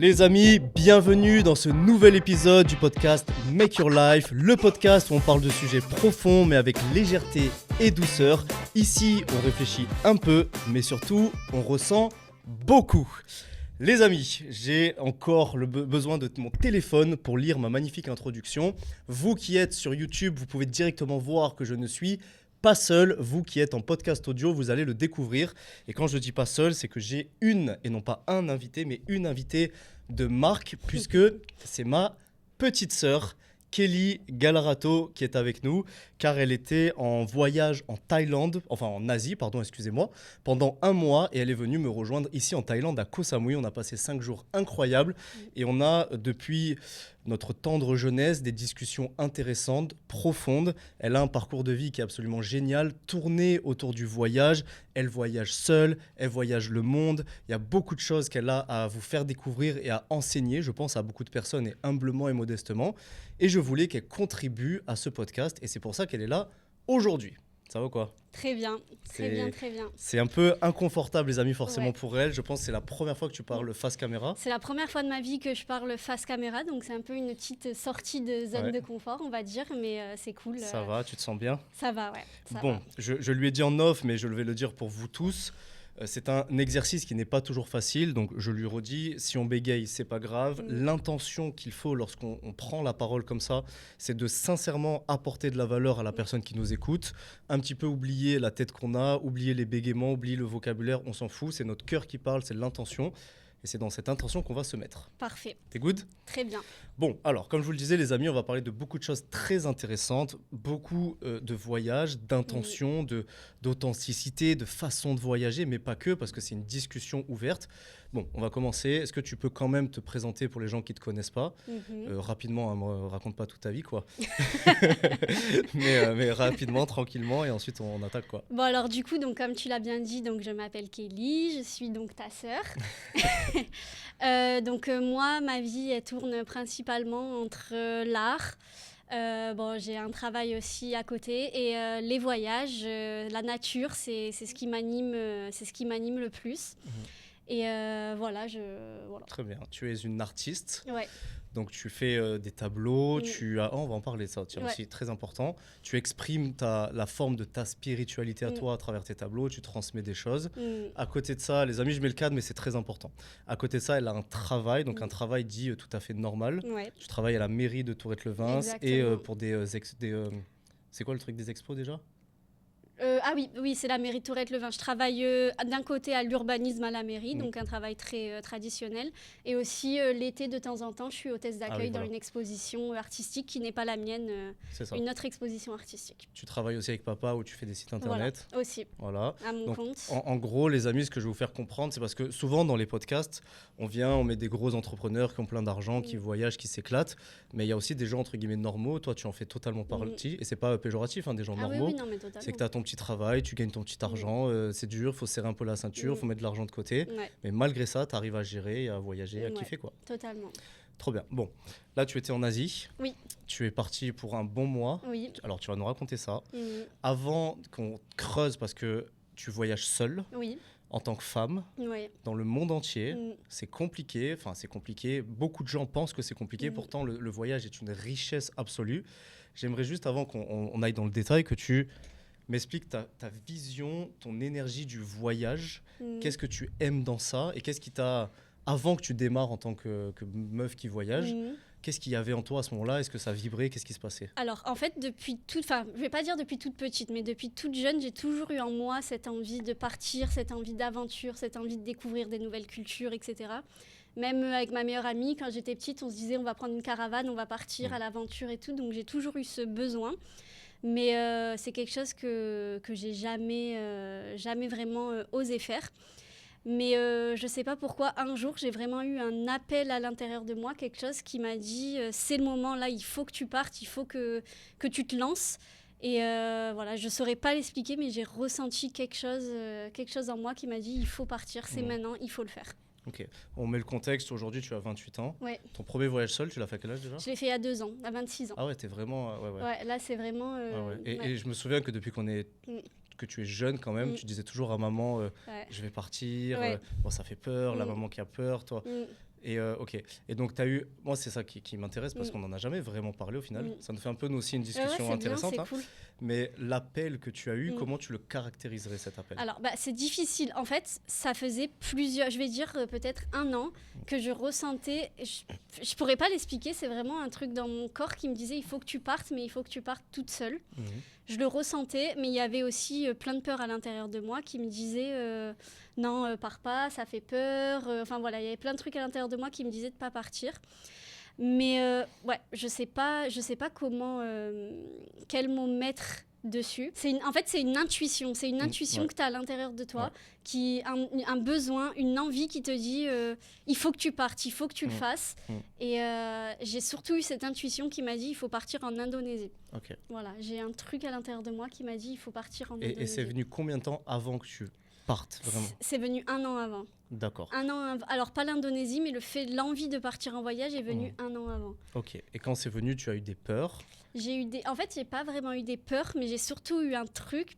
Les amis, bienvenue dans ce nouvel épisode du podcast Make Your Life, le podcast où on parle de sujets profonds mais avec légèreté et douceur. Ici, on réfléchit un peu, mais surtout, on ressent beaucoup. Les amis, j'ai encore besoin de mon téléphone pour lire ma magnifique introduction. Vous qui êtes sur YouTube, vous pouvez directement voir que je ne suis pas seul. Vous qui êtes en podcast audio, vous allez le découvrir. Et quand je dis pas seul, c'est que j'ai une, et non pas un invité, mais une invitée de marque, puisque c'est ma petite sœur, Kelly Galarato, qui est avec nous, car elle était en voyage en Asie, excusez-moi, pendant un mois, et elle est venue me rejoindre ici en Thaïlande, à Koh Samui. On a passé 5 jours incroyables, et on a, depuis notre tendre jeunesse, des discussions intéressantes, profondes. Elle a un parcours de vie qui est absolument génial, tourné autour du voyage. Elle voyage seule, elle voyage le monde. Il y a beaucoup de choses qu'elle a à vous faire découvrir et à enseigner, je pense, à beaucoup de personnes, et humblement et modestement. Et je voulais qu'elle contribue à ce podcast, et c'est pour ça qu'elle est là aujourd'hui. Ça va quoi ? Très bien. C'est un peu inconfortable, les amis, forcément, Ouais. pour elle. Je pense que c'est la première fois que tu parles face caméra. C'est la première fois de ma vie que je parle face caméra, donc c'est un peu une petite sortie de zone de confort, on va dire, mais c'est cool. Ça va, tu te sens bien ? Ça va, ouais. Bon, je lui ai dit en off, mais je vais le dire pour vous tous. C'est un exercice qui n'est pas toujours facile, donc je lui redis, si on bégaye, c'est pas grave. L'intention qu'il faut lorsqu'on prend la parole comme ça, c'est de sincèrement apporter de la valeur à la personne qui nous écoute, un petit peu oublier la tête qu'on a, oublier les bégaiements, oublier le vocabulaire, on s'en fout, c'est notre cœur qui parle, c'est l'intention. Et c'est dans cette intention qu'on va se mettre. Parfait. T'es good ? Très bien. Bon, alors, comme je vous le disais, les amis, on va parler de beaucoup de choses très intéressantes, beaucoup de voyages, d'intention, d'authenticité, de façon de voyager, mais pas que, parce que c'est une discussion ouverte. Bon, on va commencer. Est-ce que tu peux quand même te présenter pour les gens qui ne te connaissent pas ? Rapidement, hein, me raconte pas toute ta vie, quoi. mais rapidement, tranquillement, et ensuite on attaque, quoi. Bon, alors du coup, donc, comme tu l'as bien dit, donc, je m'appelle Kelly, je suis donc ta sœur. Moi, ma vie, elle tourne principalement entre l'art. J'ai un travail aussi à côté et les voyages, la nature, c'est ce qui m'anime le plus. Et voilà. Très bien. Tu es une artiste. Ouais. Donc tu fais des tableaux, on va en parler de ça, aussi très important. Tu exprimes la forme de ta spiritualité à toi à travers tes tableaux, tu transmets des choses. À côté de ça, les amis, je mets le cadre, mais c'est très important. À côté de ça, elle a un travail, donc un travail dit tout à fait normal. Ouais. Tu travailles à la mairie de Tourette-le-Vins et pour c'est quoi le truc des expos déjà ? Oui, c'est la mairie de Tourette-le-Vins. Je travaille d'un côté à l'urbanisme à la mairie, donc un travail très traditionnel. Et aussi l'été, de temps en temps, je suis hôtesse d'accueil dans une exposition artistique qui n'est pas la mienne, une autre exposition artistique. Tu travailles aussi avec papa où tu fais des sites internet. Voilà, aussi. Voilà. À mon compte. En gros, les amis, ce que je vais vous faire comprendre, c'est parce que souvent dans les podcasts, on met des gros entrepreneurs qui ont plein d'argent, qui voyagent, qui s'éclatent. Mais il y a aussi des gens, entre guillemets, normaux. Toi, tu en fais totalement partie. Et c'est pas péjoratif, des gens normaux. Oui, non, mais totalement. C'est que tu as ton petit travail, tu gagnes ton petit argent, c'est dur, il faut serrer un peu la ceinture, il faut mettre de l'argent de côté. Ouais. Mais malgré ça, tu arrives à gérer, à voyager, à kiffer, quoi. Totalement. Trop bien. Bon, là, tu étais en Asie. Oui. Tu es parti pour un bon mois. Oui. Alors, tu vas nous raconter ça. Avant qu'on creuse, parce que tu voyages seule. Oui. En tant que femme, dans le monde entier, c'est compliqué. Enfin, c'est compliqué. Beaucoup de gens pensent que c'est compliqué. Pourtant, le voyage est une richesse absolue. J'aimerais juste, avant qu'on aille dans le détail, que tu m'expliques ta vision, ton énergie du voyage. Qu'est-ce que tu aimes dans ça ? Et qu'est-ce qui t'a, avant que tu démarres en tant que meuf qui voyage, qu'est-ce qu'il y avait en toi à ce moment-là ? Est-ce que ça vibrait ? Qu'est-ce qui se passait ? Alors, en fait, je vais pas dire depuis toute petite, mais depuis toute jeune, j'ai toujours eu en moi cette envie de partir, cette envie d'aventure, cette envie de découvrir des nouvelles cultures, etc. Même avec ma meilleure amie, quand j'étais petite, on se disait on va prendre une caravane, on va partir à l'aventure et tout. Donc, j'ai toujours eu ce besoin. Mais c'est quelque chose que j'ai jamais vraiment osé faire. Mais je ne sais pas pourquoi, un jour, j'ai vraiment eu un appel à l'intérieur de moi, quelque chose qui m'a dit c'est le moment, là, il faut que tu partes, il faut que tu te lances. Et voilà, je ne saurais pas l'expliquer, mais j'ai ressenti quelque chose en moi qui m'a dit il faut partir, c'est maintenant, il faut le faire. Ok, on met le contexte, aujourd'hui tu as 28 ans. Ouais. Ton premier voyage seul, tu l'as fait à quel âge déjà ? Je l'ai fait il y a 2 ans, à 26 ans. Ah ouais, t'es vraiment... Ouais, là c'est vraiment... Et je me souviens que depuis que tu es jeune quand même, tu disais toujours à maman, je vais partir, ça fait peur, la maman qui a peur, toi. Et ok. Et donc, tu as eu. Moi, c'est ça qui m'intéresse parce qu'on n'en a jamais vraiment parlé au final. Ça nous fait un peu, nous aussi, une discussion intéressante. Bien, c'est cool. Mais l'appel que tu as eu, comment tu le caractériserais cet appel? Alors, c'est difficile. En fait, ça faisait je vais dire peut-être 1 an que je ressentais. Je pourrais pas l'expliquer. C'est vraiment un truc dans mon corps qui me disait il faut que tu partes, mais il faut que tu partes toute seule. Je le ressentais, mais il y avait aussi plein de peur à l'intérieur de moi qui me disait non, pars pas, ça fait peur. Enfin voilà, il y avait plein de trucs à l'intérieur de moi qui me disaient de pas partir. Mais ouais, je sais pas comment, quel mot mettre dessus. En fait, c'est une intuition. C'est une intuition que tu as à l'intérieur de toi, qui un besoin, une envie qui te dit il faut que tu partes, il faut que tu le fasses. Et j'ai surtout eu cette intuition qui m'a dit il faut partir en Indonésie. Okay. Voilà, j'ai un truc à l'intérieur de moi qui m'a dit il faut partir en Indonésie. Et c'est venu combien de temps avant que tu partes vraiment? C'est venu 1 an avant. D'accord. 1 an avant. Alors, pas l'Indonésie, mais l'envie de partir en voyage est venue 1 an avant. Ok. Et quand c'est venu, tu as eu des peurs? En fait, j'ai pas vraiment eu des peurs, mais j'ai surtout eu un truc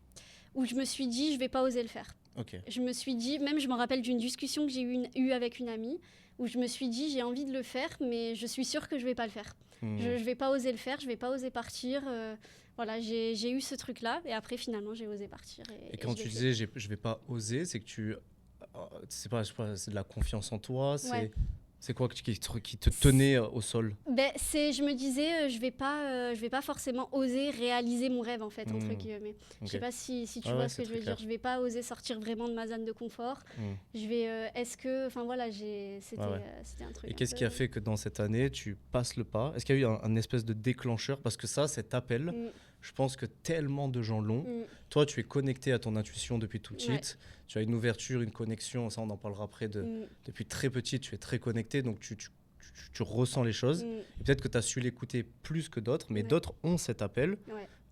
où je me suis dit, je vais pas oser le faire. Okay. Je me suis dit, même je me rappelle d'une discussion que j'ai eue avec une amie, où je me suis dit, j'ai envie de le faire, mais je suis sûre que je vais pas le faire. Je vais pas oser le faire, je vais pas oser partir. Voilà, j'ai eu ce truc-là, et après, finalement, j'ai osé partir. Et quand tu disais, je vais pas oser, c'est que tu... c'est de la confiance en toi, c'est quoi qui te tenait au sol? Je me disais, je vais pas forcément oser réaliser mon rêve, en fait, entre guillemets. Okay. Je sais pas si tu vois ce que je veux dire. Je vais pas oser sortir vraiment de ma zone de confort. Je vais, enfin voilà, c'était un truc. Et qu'est-ce qui a fait que dans cette année, tu passes le pas? Est-ce qu'il y a eu un espèce de déclencheur? Parce que cet appel, je pense que tellement de gens l'ont. Toi, tu es connecté à ton intuition depuis tout petite. Tu as une ouverture, une connexion. Ça, on en parlera après. Depuis très petite, tu es très connecté. Donc, tu ressens les choses. Et peut-être que tu as su l'écouter plus que d'autres. Mais d'autres ont cet appel.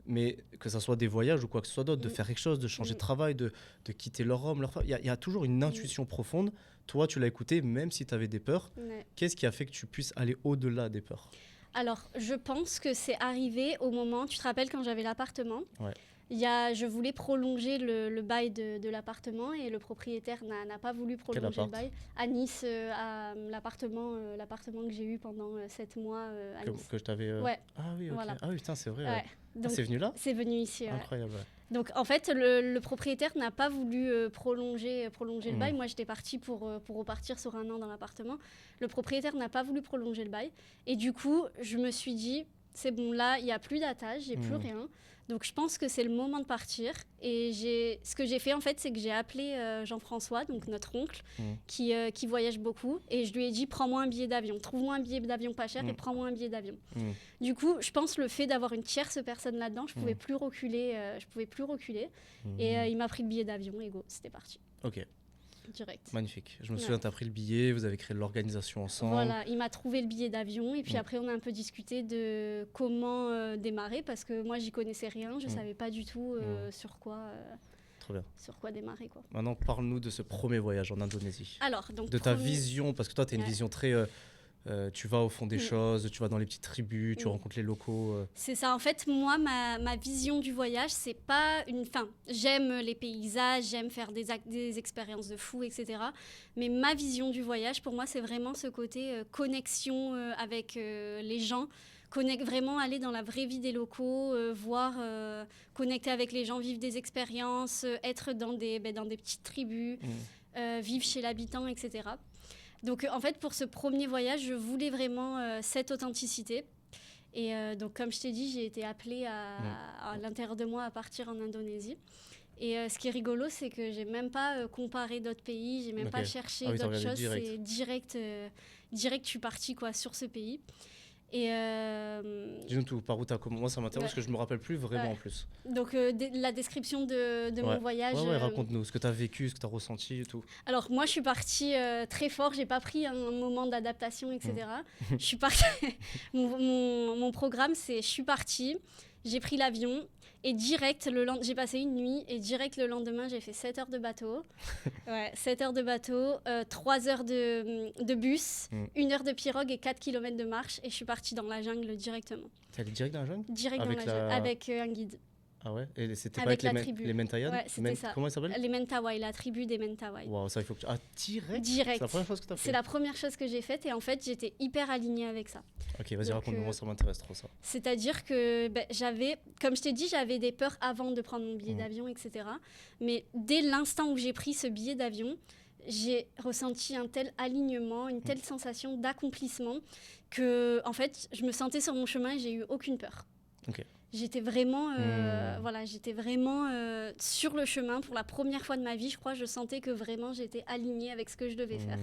Mais que ce soit des voyages ou quoi que ce soit d'autre, de faire quelque chose, de changer de travail, de quitter leur homme, leur femme. Il y a toujours une intuition profonde. Toi, tu l'as écouté même si tu avais des peurs. Qu'est-ce qui a fait que tu puisses aller au-delà des peurs? Alors, je pense que c'est arrivé au moment... Tu te rappelles quand j'avais l'appartement? Je voulais prolonger le bail de l'appartement et le propriétaire n'a pas voulu prolonger le bail. À Nice, l'appartement que j'ai eu pendant 7 mois à Nice. Que je t'avais... Ah oui, ok. Voilà. Ah oui, putain, c'est vrai. Ouais. Donc, c'est venu là? C'est venu ici, Incroyable. Donc, en fait, le propriétaire n'a pas voulu prolonger le bail. Moi, j'étais partie pour repartir sur 1 an dans l'appartement. Le propriétaire n'a pas voulu prolonger le bail. Et du coup, je me suis dit, c'est bon, là, il n'y a plus d'attache, j'ai plus rien. Donc, je pense que c'est le moment de partir. Et ce que j'ai fait, en fait, c'est que j'ai appelé Jean-François, donc notre oncle, qui voyage beaucoup. Et je lui ai dit, prends-moi un billet d'avion. Trouve-moi un billet d'avion pas cher et prends-moi un billet d'avion. Du coup, je pense le fait d'avoir une tierce personne là-dedans, je pouvais plus reculer. Et il m'a pris le billet d'avion et go, c'était parti. Ok. Direct. Magnifique. Je me souviens, tu as pris le billet, vous avez créé l'organisation ensemble. Voilà, il m'a trouvé le billet d'avion et puis après on a un peu discuté de comment démarrer parce que moi j'y connaissais rien, je savais pas du tout sur quoi démarrer quoi. Maintenant, parle-nous de ce premier voyage en Indonésie. Alors, donc de ta vision, parce que toi tu as une vision très tu vas au fond des choses, tu vas dans les petites tribus, tu rencontres les locaux. C'est ça, en fait, moi, ma vision du voyage, c'est pas une... Enfin, j'aime les paysages, j'aime faire des expériences de fou, etc. Mais ma vision du voyage, pour moi, c'est vraiment ce côté connexion avec les gens, vraiment aller dans la vraie vie des locaux, voir, connecter avec les gens, vivre des expériences, être dans des petites tribus, vivre chez l'habitant, etc. Donc, en fait, pour ce premier voyage, je voulais vraiment cette authenticité. Et donc, comme je t'ai dit, j'ai été appelée à l'intérieur de moi à partir en Indonésie. Et ce qui est rigolo, c'est que j'ai même pas comparé d'autres pays, j'ai même pas cherché d'autres choses. C'est direct, je suis partie sur ce pays. Et dis-nous tout, par où tu as commencé? Moi, ça m'intéresse parce que je me rappelle plus vraiment en plus. Donc, la description de mon voyage. Raconte-nous ce que tu as vécu, ce que tu as ressenti et tout. Alors, moi, je suis partie très fort. J'ai pas pris un moment d'adaptation, etc. Je suis partie. mon programme, c'est je suis partie, j'ai pris l'avion. Et direct, j'ai passé une nuit et direct le lendemain, j'ai fait 7 heures de bateau. 7 heures de bateau, 3 heures de bus, 1 heure de pirogue et 4 km de marche. Et je suis partie dans la jungle directement. T'es allée direct dans la jungle? Direct dans la jungle, avec un guide. Ah ouais? Et c'était pas avec avec la tribu. les Mentawai? Ouais, c'était ça. Comment ils s'appellent? Les Mentawai, la tribu des Mentawai. Waouh, ça il faut que tu... Ah, direct? Direct. C'est la première chose que tu as fait? C'est la première chose que j'ai faite et en fait, j'étais hyper alignée avec ça. Ok, vas-y, Donc, raconte-moi, ça m'intéresse trop ça. C'est-à-dire que j'avais, comme je t'ai dit, j'avais des peurs avant de prendre mon billet Mhm. d'avion, etc. Mais dès l'instant où j'ai pris ce billet d'avion, j'ai ressenti un tel alignement, une telle sensation d'accomplissement que, en fait, je me sentais sur mon chemin et j'ai eu aucune peur. Ok. J'étais vraiment, j'étais vraiment sur le chemin pour la première fois de ma vie. Je crois, je sentais que vraiment j'étais alignée avec ce que je devais faire.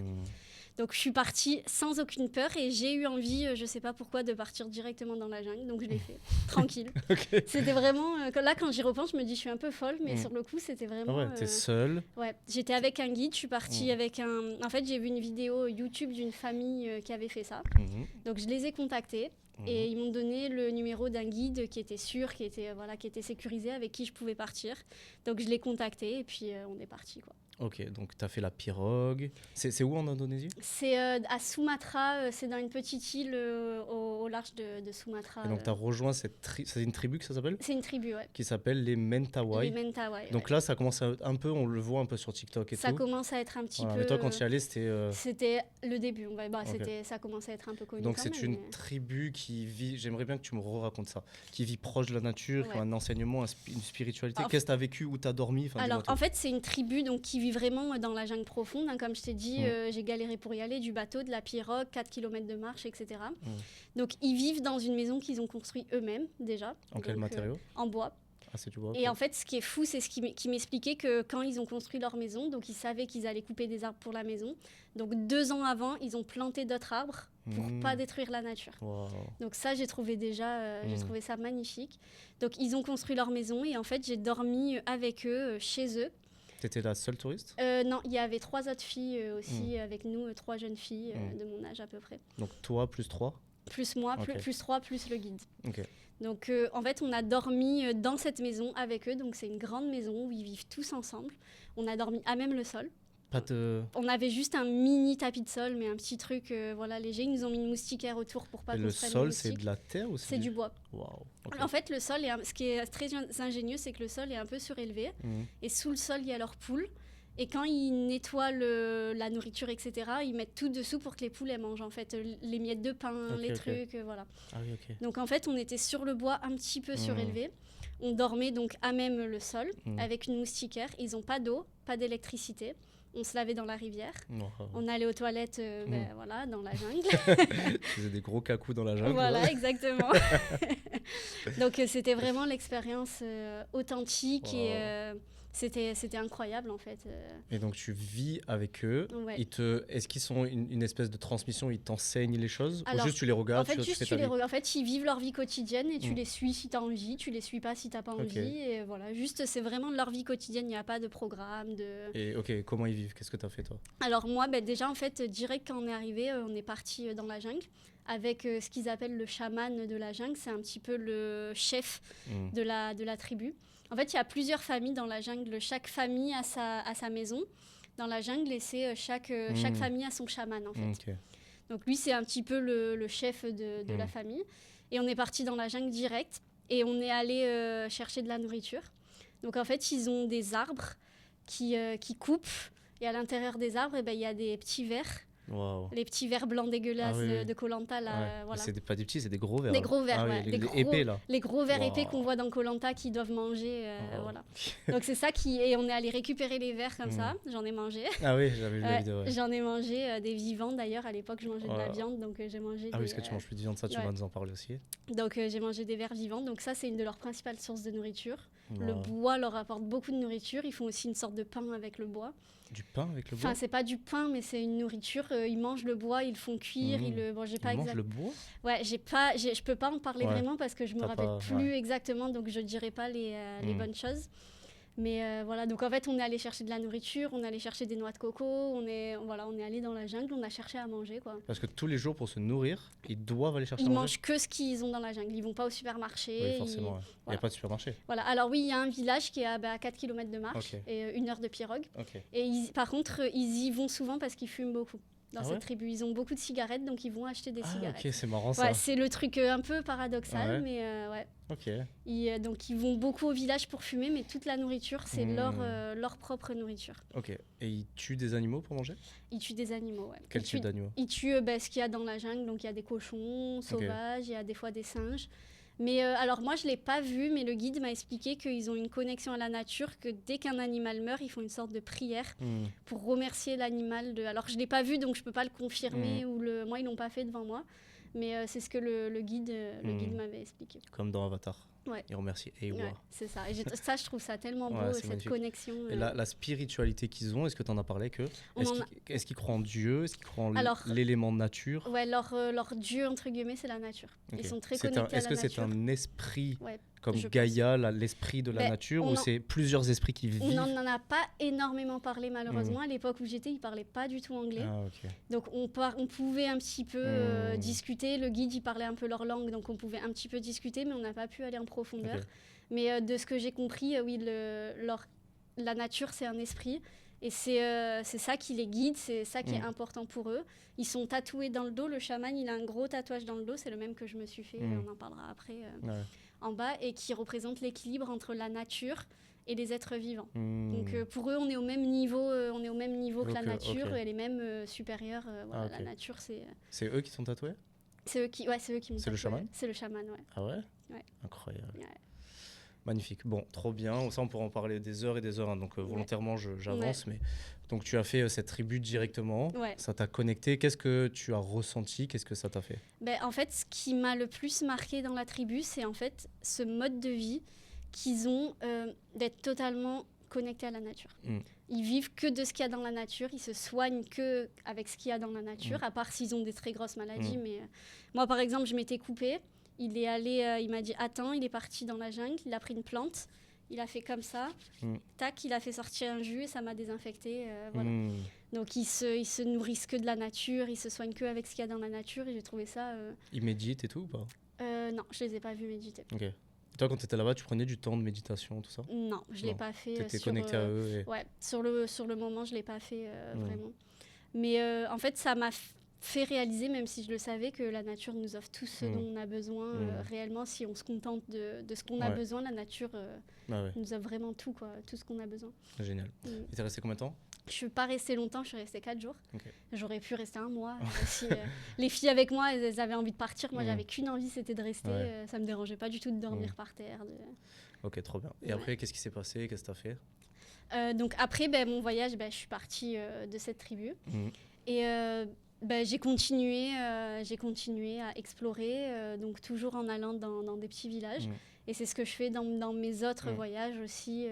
Donc je suis partie sans aucune peur et j'ai eu envie, je sais pas pourquoi, de partir directement dans la jungle. Donc je l'ai fait, tranquille. Ok. C'était vraiment, là quand j'y repense, je me dis je suis un peu folle, mais sur le coup c'était Ah vraiment... ouais, t'es seule. Ouais, j'étais avec un guide, je suis partie avec un... En fait, j'ai vu une vidéo YouTube d'une famille qui avait fait ça. Mhm. Donc je les ai contactés et ils m'ont donné le numéro d'un guide qui était sûr, qui était sécurisé, avec qui je pouvais partir. Donc je l'ai contacté et puis on est parti, quoi. Ok, donc tu as fait la pirogue. C'est où en Indonésie? C'est à Sumatra, c'est dans une petite île au large de Sumatra. Et donc tu as rejoint c'est une tribu que ça s'appelle? C'est une tribu, ouais. Qui s'appelle les Mentawai. Les Mentawai. Donc là, ça commence un peu, on le voit un peu sur TikTok et ça tout. commence à être un petit Voilà, peu... mais toi, quand tu y allais, c'était... C'était le début, Ok. ça commençait à être un peu connu. Donc quand c'est même, une mais- tribu qui vit, j'aimerais bien que tu me racontes ça, qui vit proche de la nature, qui a Ouais. un enseignement, une spiritualité. En Qu'est-ce que tu as vécu, où tu as dormi? Enfin, Alors, dis-moi tout. en fait, c'est une tribu donc, qui vit vraiment dans la jungle profonde. Hein, comme je t'ai dit, j'ai galéré pour y aller, du bateau, de la pirogue, 4 km de marche, etc. Donc, ils vivent dans une maison qu'ils ont construite eux-mêmes, déjà. En quel Donc, matériau? En bois. Ah, c'est du bois. Et ok. en fait, ce qui est fou, c'est ce qui m'expliquait que quand ils ont construit leur maison, donc ils savaient qu'ils allaient couper des arbres pour la maison. Donc 2 ans avant, ils ont planté d'autres arbres pour pas détruire la nature. Waouh. Donc ça, j'ai trouvé j'ai trouvé ça magnifique. Donc ils ont construit leur maison et en fait, j'ai dormi avec eux, chez eux. T'étais la seule touriste? Non, il y avait 3 autres filles aussi avec nous, 3 jeunes filles de mon âge à peu près. Donc toi, plus 3? Plus moi, Ok. plus 3, plus le guide. Ok. Donc en fait, on a dormi dans cette maison avec eux. Donc c'est une grande maison où ils vivent tous ensemble. On a dormi à même le sol. Pas de... On avait juste un mini tapis de sol, mais un petit truc léger. Ils nous ont mis une moustiquaire autour pour pas Et qu'on le se prenne les sol, c'est moustiques. de la terre ou C'est du bois. Waouh. ok. En fait, le sol, ce qui est très ingénieux, c'est que le sol est un peu surélevé. Et sous le sol, il y a leurs poules. Et quand ils nettoient la nourriture, etc., ils mettent tout dessous pour que les poules elles mangent, en fait, les miettes de pain, Ok, les ok. trucs, voilà. Ah oui, ok. Donc, en fait, on était sur le bois un petit peu surélevé. On dormait donc à même le sol, avec une moustiquaire. Ils n'ont pas d'eau, pas d'électricité. On se lavait dans la rivière. Wow. On allait aux toilettes voilà, dans la jungle. Tu faisais des gros cacous dans la jungle. Voilà, ouais. exactement. Donc, c'était vraiment l'expérience authentique Wow. et c'était incroyable, en fait. Et donc tu vis avec eux. Ouais. Est-ce qu'ils sont une espèce de transmission? Ils t'enseignent les choses? Alors, Ou juste tu les regardes? En fait, tu juste fais tu ta les vie regardes. En fait, ils vivent leur vie quotidienne et tu les suis si tu as envie, tu les suis pas si t'as pas Ok. envie. Et voilà, juste c'est vraiment leur vie quotidienne, il n'y a pas de programme. Et ok, comment ils vivent? Qu'est-ce que tu as fait toi? Alors moi, déjà en fait, direct quand on est arrivé, on est parti dans la jungle avec ce qu'ils appellent le chaman de la jungle. C'est un petit peu le chef de la tribu. En fait, il y a plusieurs familles dans la jungle. Chaque famille a sa maison dans la jungle et c'est chaque famille a son chaman en fait. Ok. Donc lui, c'est un petit peu le chef de la famille. Et on est parti dans la jungle direct et on est allé chercher de la nourriture. Donc en fait, ils ont des arbres qui coupent et à l'intérieur des arbres, il y a des petits vers. Waouh. Les petits vers blancs dégueulasses Ah oui, oui. de Koh Lanta, là, Ouais. voilà. C'est pas des petits, c'est des gros vers. Des là. gros vers, Ah oui, ouais. les Des gros- épais là. Les gros vers Wow. épais qu'on voit dans Koh Lanta qui doivent manger, Wow. voilà. Donc c'est ça et on est allé récupérer les vers comme ça, j'en ai mangé. Ah oui, j'avais vu la Ouais, vidéo. Ouais. J'en ai mangé des vivants d'ailleurs, à l'époque je mangeais de la Oh. viande, donc j'ai mangé Ah des... oui, parce que tu manges plus de viande, ça tu ouais. vas nous en parler aussi. Donc j'ai mangé des vers vivants, donc ça c'est une de leurs principales sources de nourriture. Le Wow. bois leur apporte beaucoup de nourriture, ils font aussi une sorte de pain avec le bois. Du pain avec le bois? Enfin c'est pas du pain mais c'est une nourriture, ils mangent le bois, ils le font cuire, bon j'ai pas Ils mangent exact... le bois? Ouais, je peux pas en parler Ouais. vraiment parce que je me T'as rappelle pas- plus exactement, donc je dirai pas les bonnes choses. Mais voilà, donc en fait, on est allé chercher de la nourriture, on est allé chercher des noix de coco, on est allé dans la jungle, on a cherché à manger, quoi. Parce que tous les jours, pour se nourrir, ils doivent aller chercher Ils à manger? mangent que ce qu'ils ont dans la jungle, ils vont pas au supermarché. Oui, forcément. ouais. Il n'y a voilà. pas de supermarché. Voilà, alors oui, il y a un village qui est à 4 km de marche Ok. et 1 heure de pirogue. Ok. Et par contre, ils y vont souvent parce qu'ils fument beaucoup. dans Ah cette ouais tribu. Ils ont beaucoup de cigarettes, donc ils vont acheter des cigarettes. Ok, c'est marrant ça. Ouais, c'est le truc un peu paradoxal, Ouais. mais ouais. Ok. Donc ils vont beaucoup au village pour fumer, mais toute la nourriture, c'est leur propre nourriture. Ok. Et ils tuent des animaux pour manger? Ils tuent des animaux, ouais. Quel type d'animaux? Ils tuent ce qu'il y a dans la jungle, donc il y a des cochons sauvages, il y a des fois des singes. Mais alors moi, je ne l'ai pas vu, mais le guide m'a expliqué qu'ils ont une connexion à la nature, que dès qu'un animal meurt, ils font une sorte de prière pour remercier l'animal. Alors je ne l'ai pas vu, donc je ne peux pas le confirmer, moi, ils ne l'ont pas fait devant moi. Mais c'est ce que le guide m'avait expliqué. Comme dans Avatar. Ouais. Il remercie Eywa. Ouais, c'est ça. Et ça, je trouve ça tellement beau, cette magnifique. connexion. Et la spiritualité qu'ils ont, est-ce que tu en as parlé que Est-ce qu'ils croient en Dieu? Est-ce qu'ils croient en l'élément nature? Ouais, leur dieu, entre guillemets, c'est la nature. Ils sont très connectés à la nature. Est-ce que c'est un esprit comme je Gaïa, l'esprit de la nature, ou c'est plusieurs esprits qui vivent? On n'en a pas énormément parlé, malheureusement. À l'époque où j'étais, ils ne parlaient pas du tout anglais. Ah, okay. Donc on pouvait un petit peu discuter. Le guide, il parlait un peu leur langue, donc on pouvait un petit peu discuter, mais on n'a pas pu aller en profondeur. Okay. Mais de ce que j'ai compris, oui, la nature, c'est un esprit. Et c'est ça qui les guide, c'est ça qui est important pour eux. Ils sont tatoués dans le dos. Le chaman, il a un gros tatouage dans le dos. C'est le même que je me suis fait, on en parlera après, en bas, et qui représente l'équilibre entre la nature et les êtres vivants. Donc pour eux, on est au même niveau, que la nature, et elle est même supérieure. La nature, c'est... C'est eux qui sont tatoués? C'est eux qui m'ont tatoué. C'est le chaman? C'est le chaman, ouais. Ah ouais? Ouais. Incroyable. Ouais. Magnifique. Bon, trop bien. Ça, on pourra en parler des heures et des heures. Hein. Donc, volontairement, j'avance. Mais... Donc, tu as fait cette tribu directement. Ouais. Ça t'a connecté. Qu'est-ce que tu as ressenti? Qu'est-ce que ça t'a fait? En fait, ce qui m'a le plus marqué dans la tribu, c'est en fait ce mode de vie qu'ils ont d'être totalement connectés à la nature. Ils vivent que de ce qu'il y a dans la nature. Ils se soignent que avec ce qu'il y a dans la nature, à part s'ils ont des très grosses maladies. Mais moi, par exemple, je m'étais coupée. Il est allé, il m'a dit attends, il est parti dans la jungle, il a pris une plante, il a fait comme ça, tac, il a fait sortir un jus et ça m'a désinfecté, voilà. Donc ils se nourrissent que de la nature, ils se soignent que avec ce qu'il y a dans la nature et j'ai trouvé ça... Ils méditent et tout ou pas? Non, je les ai pas vus méditer. Ok. Toi, quand tu étais là-bas, tu prenais du temps de méditation, tout ça? Non, je l'ai pas fait. Tu étais connecté à eux Ouais, sur le moment, je l'ai pas fait vraiment. Mais en fait, ça m'a fait réaliser, même si je le savais, que la nature nous offre tout ce dont on a besoin réellement. Si on se contente de ce qu'on a besoin, la nature nous offre vraiment tout, quoi, tout ce qu'on a besoin. Génial. Et t'es resté combien de temps? Je suis pas restée longtemps, je suis restée 4 jours. Okay. J'aurais pu rester 1 mois. Si, les filles avec moi, elles avaient envie de partir. Moi, j'avais qu'une envie, c'était de rester. Ça me dérangeait pas du tout de dormir par terre. Ok, trop bien. Et après, qu'est-ce qui s'est passé? Qu'est-ce que t'as fait? Donc après, mon voyage, je suis partie de cette tribu. Et... j'ai continué à explorer, donc toujours en allant dans des petits villages. Et c'est ce que je fais dans mes autres voyages aussi.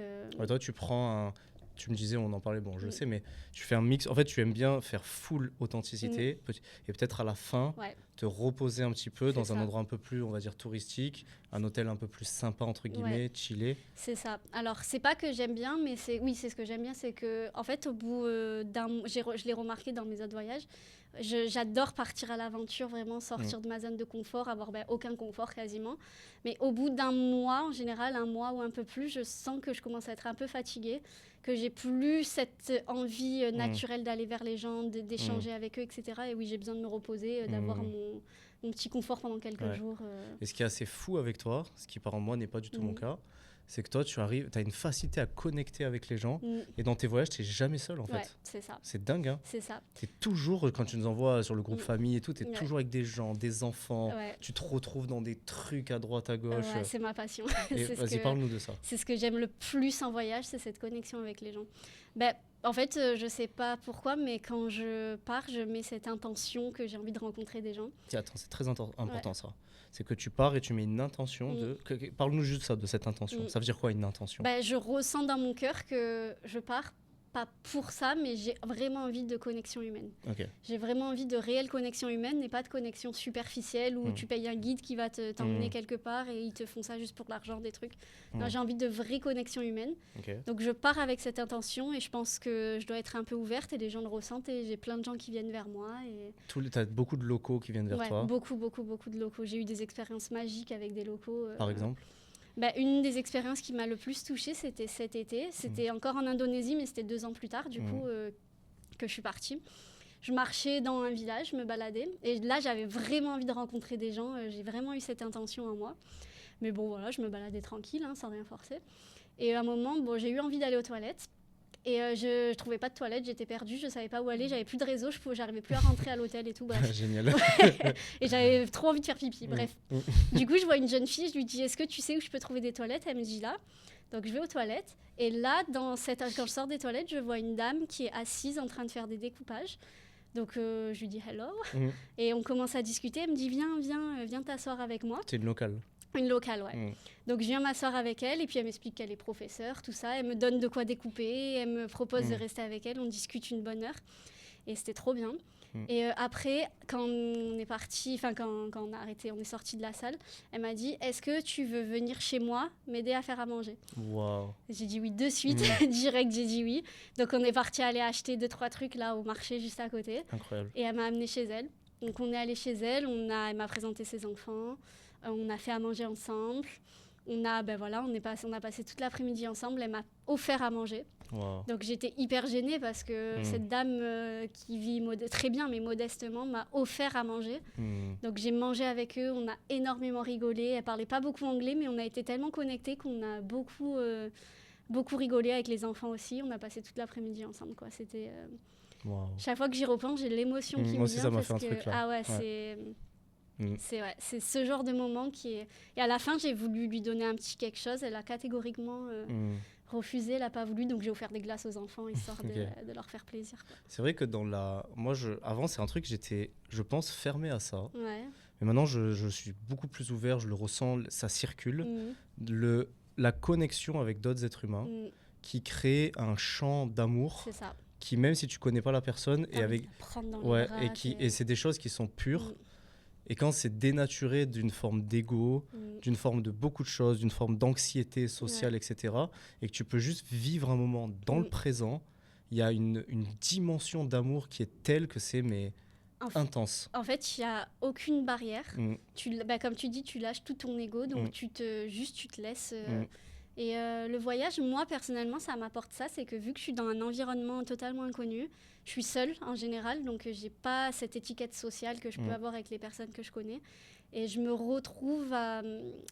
Toi, tu prends tu me disais, on en parlait, bon, je le sais, mais tu fais un mix. En fait, tu aimes bien faire full authenticité et peut-être à la fin, te reposer un petit peu dans un endroit un peu plus, on va dire, touristique, un hôtel un peu plus sympa, entre guillemets, chillé. C'est ça. Alors, c'est pas que j'aime bien, mais c'est ce que j'aime bien, c'est que, en fait, au bout je l'ai remarqué dans mes autres voyages, j'adore partir à l'aventure, vraiment sortir de ma zone de confort, avoir aucun confort quasiment. Mais au bout d'un mois, en général, 1 mois ou un peu plus, je sens que je commence à être un peu fatiguée, que j'ai plus cette envie naturelle d'aller vers les gens, d'échanger avec eux, etc. Et oui, j'ai besoin de me reposer, d'avoir mon petit confort pendant quelques jours. Et ce qui est assez fou avec toi, ce qui par moi n'est pas du tout mon cas, c'est que toi, tu as une facilité à connecter avec les gens. Et dans tes voyages, tu n'es jamais seul, en fait. C'est ça. C'est dingue, hein. C'est ça. Tu es toujours, quand tu nous envoies sur le groupe famille et tout, tu es toujours avec des gens, des enfants. Tu te retrouves dans des trucs à droite, à gauche. C'est ma passion. Vas-y, parle-nous de ça. C'est ce que j'aime le plus en voyage, c'est cette connexion avec les gens. En fait, je sais pas pourquoi, mais quand je pars, je mets cette intention que j'ai envie de rencontrer des gens. Attends, c'est très important ça. C'est que tu pars et tu mets une intention de... Parle-nous juste ça, de cette intention. Ça veut dire quoi, une intention? Je ressens dans mon cœur que je pars pas pour ça, mais j'ai vraiment envie de connexion humaine. J'ai vraiment envie de réelle connexion humaine et pas de connexion superficielle où tu payes un guide qui va t'emmener quelque part et ils te font ça juste pour l'argent, des trucs. Non, j'ai envie de vraie connexion humaine. Donc je pars avec cette intention et je pense que je dois être un peu ouverte et les gens le ressentent et j'ai plein de gens qui viennent vers moi. Tu as beaucoup de locaux qui viennent vers toi? Beaucoup de locaux. J'ai eu des expériences magiques avec des locaux. Par exemple? Une des expériences qui m'a le plus touchée, c'était cet été. C'était encore en Indonésie, mais c'était 2 ans plus tard, du coup, que je suis partie. Je marchais dans un village, je me baladais. Et là, j'avais vraiment envie de rencontrer des gens. J'ai vraiment eu cette intention en moi. Mais bon, voilà, je me baladais tranquille, sans rien forcer. Et à un moment, j'ai eu envie d'aller aux toilettes. Et je trouvais pas de toilette, j'étais perdue, je savais pas où aller, j'avais plus de réseau, j'arrivais plus à rentrer à l'hôtel et tout. Bref. Génial. Et j'avais trop envie de faire pipi, bref. Du coup, je vois une jeune fille, je lui dis, est-ce que tu sais où je peux trouver des toilettes? Elle me dit là. Donc je vais aux toilettes. Et là, quand je sors des toilettes, je vois une dame qui est assise en train de faire des découpages. Donc je lui dis hello. Et on commence à discuter, elle me dit viens t'asseoir avec moi. C'est une locale. Une locale, ouais. Donc, je viens m'asseoir avec elle et puis elle m'explique qu'elle est professeure, tout ça. Elle me donne de quoi découper, elle me propose de rester avec elle. On discute une bonne heure et c'était trop bien. Et après, quand on est parti, quand on a arrêté, on est sorti de la salle, elle m'a dit, est-ce que tu veux venir chez moi m'aider à faire à manger? Wow. J'ai dit oui de suite, direct, j'ai dit oui. Donc, on est parti aller acheter 2-3 trucs là au marché juste à côté. Incroyable. Et elle m'a amenée chez elle. Donc, on est allé chez elle, elle m'a présenté ses enfants. On a fait à manger ensemble. On a passé toute l'après-midi ensemble. Elle m'a offert à manger. Wow. Donc j'étais hyper gênée parce que cette dame qui vit très bien mais modestement m'a offert à manger. Donc j'ai mangé avec eux. On a énormément rigolé. Elle parlait pas beaucoup anglais mais on a été tellement connectés qu'on a beaucoup rigolé avec les enfants aussi. On a passé toute l'après-midi ensemble, quoi. C'était chaque fois que j'y repense, j'ai l'émotion qui me vient. Moi aussi, ça m'a fait un truc là. Ah ouais. C'est ce genre de moment qui est... Et à la fin, j'ai voulu lui donner un petit quelque chose. Elle a catégoriquement refusé, elle n'a pas voulu. Donc, j'ai offert des glaces aux enfants, histoire de leur faire plaisir, quoi. C'est vrai que avant, c'est un truc, j'étais, je pense, fermé à ça. Ouais. Mais maintenant, je suis beaucoup plus ouvert, je le ressens, ça circule. La connexion avec d'autres êtres humains qui crée un champ d'amour. C'est ça. Qui, même si tu ne connais pas la personne, prendre dans les bras, et c'est des choses qui sont pures. Et quand c'est dénaturé d'une forme d'ego, d'une forme de beaucoup de choses, d'une forme d'anxiété sociale, etc., et que tu peux juste vivre un moment dans le présent, il y a une dimension d'amour qui est telle que c'est intense. En fait, il n'y a aucune barrière. Comme tu dis, tu lâches tout ton ego, donc tu te laisses... Et le voyage, moi, personnellement, ça m'apporte ça. C'est que vu que je suis dans un environnement totalement inconnu, je suis seule en général, donc je n'ai pas cette étiquette sociale que je peux avoir avec les personnes que je connais. Et je me retrouve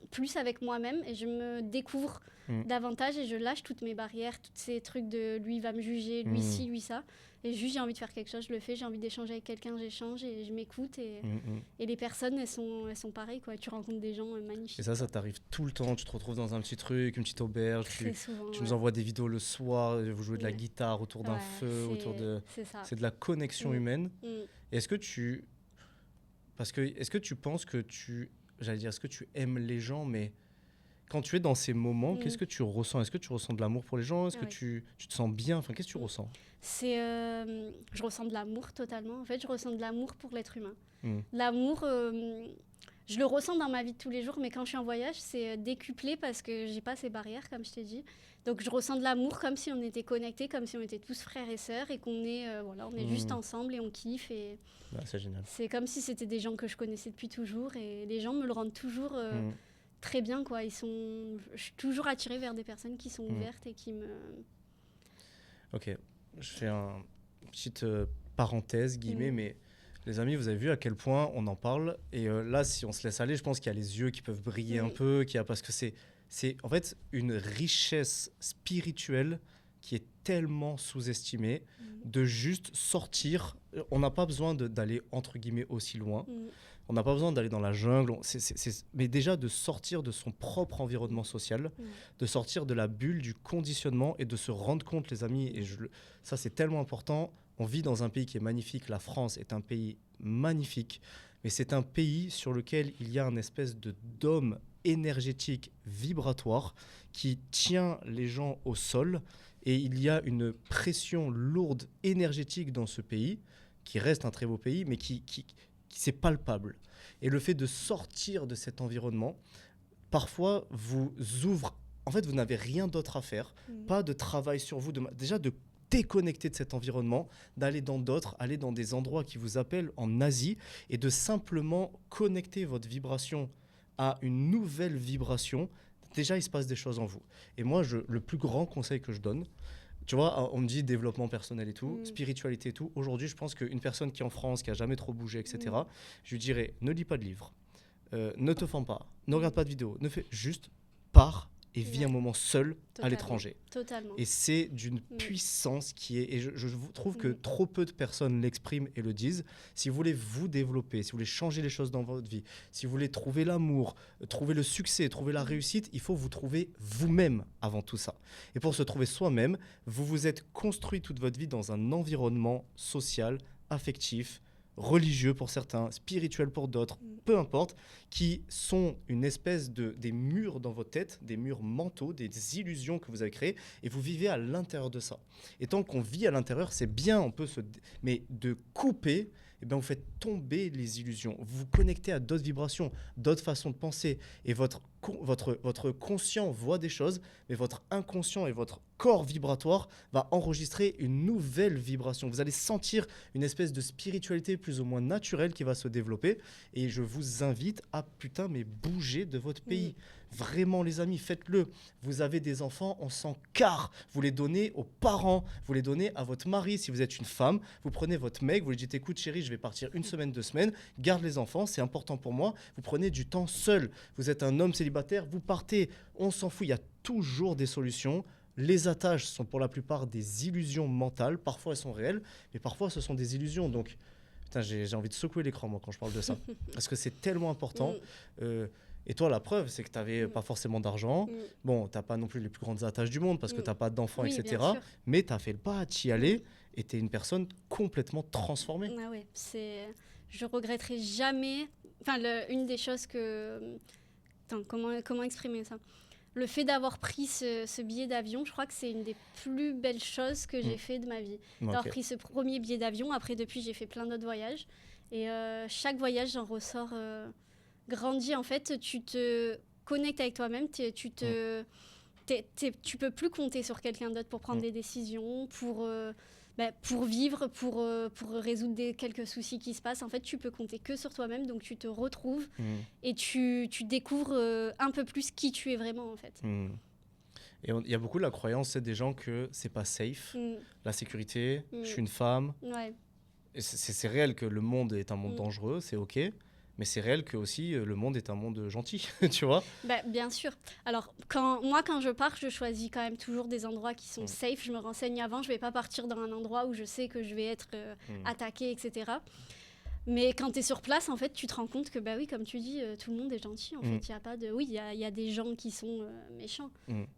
plus avec moi-même et je me découvre davantage et je lâche toutes mes barrières, tous ces trucs de lui va me juger, lui ci, lui ça. Et juste, j'ai envie de faire quelque chose, je le fais. J'ai envie d'échanger avec quelqu'un, j'échange et je m'écoute. Et les personnes, elles sont pareilles, quoi. Tu rencontres des gens magnifiques. Et ça t'arrive tout le temps. Tu te retrouves dans un petit truc, une petite auberge. Tu nous envoies des vidéos le soir. Vous jouez de la guitare autour d'un feu. C'est de la connexion humaine. Et est-ce que tu penses que est-ce que tu aimes les gens, mais quand tu es dans ces moments, qu'est-ce que tu ressens? Est-ce que tu ressens de l'amour pour les gens? Est-ce que tu te sens bien? Enfin, qu'est-ce que tu ressens? Je ressens de l'amour totalement. En fait, je ressens de l'amour pour l'être humain. L'amour, je le ressens dans ma vie de tous les jours, mais quand je suis en voyage, c'est décuplé parce que j'ai pas ces barrières, comme je t'ai dit. Donc, je ressens de l'amour comme si on était connectés, comme si on était tous frères et sœurs et qu'on est, on est juste ensemble et on kiffe. Et c'est génial. C'est comme si c'était des gens que je connaissais depuis toujours et les gens me le rendent toujours très bien, quoi. Je suis toujours attirée vers des personnes qui sont ouvertes et qui me... Ok, je fais une petite parenthèse, guillemets, mais les amis, vous avez vu à quel point on en parle. Et là, si on se laisse aller, je pense qu'il y a les yeux qui peuvent briller un peu, parce que c'est en fait une richesse spirituelle qui est tellement sous-estimée de juste sortir. On n'a pas besoin d'aller, entre guillemets, aussi loin. On n'a pas besoin d'aller dans la jungle. Mais déjà de sortir de son propre environnement social, de sortir de la bulle du conditionnement et de se rendre compte, les amis, et ça c'est tellement important. On vit dans un pays qui est magnifique. La France est un pays magnifique, mais c'est un pays sur lequel il y a une espèce de dôme énergétique vibratoire qui tient les gens au sol, et il y a une pression lourde énergétique dans ce pays qui reste un très beau pays, mais qui c'est palpable. Et le fait de sortir de cet environnement, parfois vous ouvre. En fait, vous n'avez rien d'autre à faire, pas de travail sur vous, déjà de déconnecter de cet environnement, d'aller dans d'autres, aller dans des endroits qui vous appellent en Asie et de simplement connecter votre vibration à une nouvelle vibration. Déjà, il se passe des choses en vous. Et moi, le plus grand conseil que je donne, Tu vois, on me dit développement personnel et tout, spiritualité et tout. Aujourd'hui, je pense qu'une personne qui est en France, qui a jamais trop bougé, etc., je lui dirais, ne lis pas de livres, ne te forme pas, ne regarde pas de vidéos, ne fais juste pars et vis un moment seul à l'étranger. Totalement. Et c'est d'une puissance qui est... Et je trouve que trop peu de personnes l'expriment et le disent. Si vous voulez vous développer, si vous voulez changer les choses dans votre vie, si vous voulez trouver l'amour, trouver le succès, trouver la réussite, il faut vous trouver vous-même avant tout ça. Et pour se trouver soi-même, vous vous êtes construit toute votre vie dans un environnement social, affectif, religieux pour certains, spirituels pour d'autres, peu importe, qui sont une espèce des murs dans votre tête, des murs mentaux, des illusions que vous avez créées, et vous vivez à l'intérieur de ça. Et tant qu'on vit à l'intérieur, c'est bien, on peut mais de couper, eh bien, vous faites tomber les illusions, vous vous connectez à d'autres vibrations, d'autres façons de penser, et votre conscient voit des choses, mais votre inconscient et votre corps vibratoire va enregistrer une nouvelle vibration. Vous allez sentir une espèce de spiritualité plus ou moins naturelle qui va se développer, et je vous invite à bouger de votre pays. Vraiment, les amis, faites-le. Vous avez des enfants, on s'en carre. Vous les donnez aux parents, vous les donnez à votre mari. Si vous êtes une femme, vous prenez votre mec, vous lui dites, écoute chérie, je vais partir 1 semaine, 2 semaines, garde les enfants, c'est important pour moi. Vous prenez du temps seul. Vous êtes un homme célibataire, vous partez, on s'en fout, il y a toujours des solutions. Les attaches sont pour la plupart des illusions mentales. Parfois, elles sont réelles, mais parfois, ce sont des illusions. Donc, putain, j'ai envie de secouer l'écran, moi, quand je parle de ça. Parce que c'est tellement important. Et toi, la preuve, c'est que tu n'avais pas forcément d'argent. Bon, tu n'as pas non plus les plus grandes attaches du monde parce que tu n'as pas d'enfants, etc. Mais tu as fait le pas, tu y allais et tu es une personne complètement transformée. Ah ouais, je regretterai jamais... Enfin, une des choses que... Attends, comment exprimer ça ? Le fait d'avoir pris ce billet d'avion, je crois que c'est une des plus belles choses que j'ai fait de ma vie. D'avoir pris ce premier billet d'avion. Après, depuis, j'ai fait plein d'autres voyages. Et chaque voyage, j'en ressors grandi. En fait, tu te connectes avec toi-même. Tu peux plus compter sur quelqu'un d'autre pour prendre des décisions, pour vivre, pour résoudre quelques soucis qui se passent. En fait, tu peux compter que sur toi-même. Donc, tu te retrouves et tu découvres un peu plus qui tu es vraiment, en fait. Et il y a beaucoup de la croyance, c'est des gens que c'est pas safe, la sécurité, je suis une femme. Ouais. Et c'est réel que le monde est un monde dangereux, c'est OK. Mais c'est réel que aussi le monde est un monde gentil, tu vois. Bien sûr. Alors, quand je pars, je choisis quand même toujours des endroits qui sont safe. Je me renseigne avant. Je ne vais pas partir dans un endroit où je sais que je vais être attaquée, etc. Mais quand tu es sur place, en fait, tu te rends compte que, oui, comme tu dis, tout le monde est gentil. En fait, il y a pas de... Oui, il y a des gens qui sont méchants.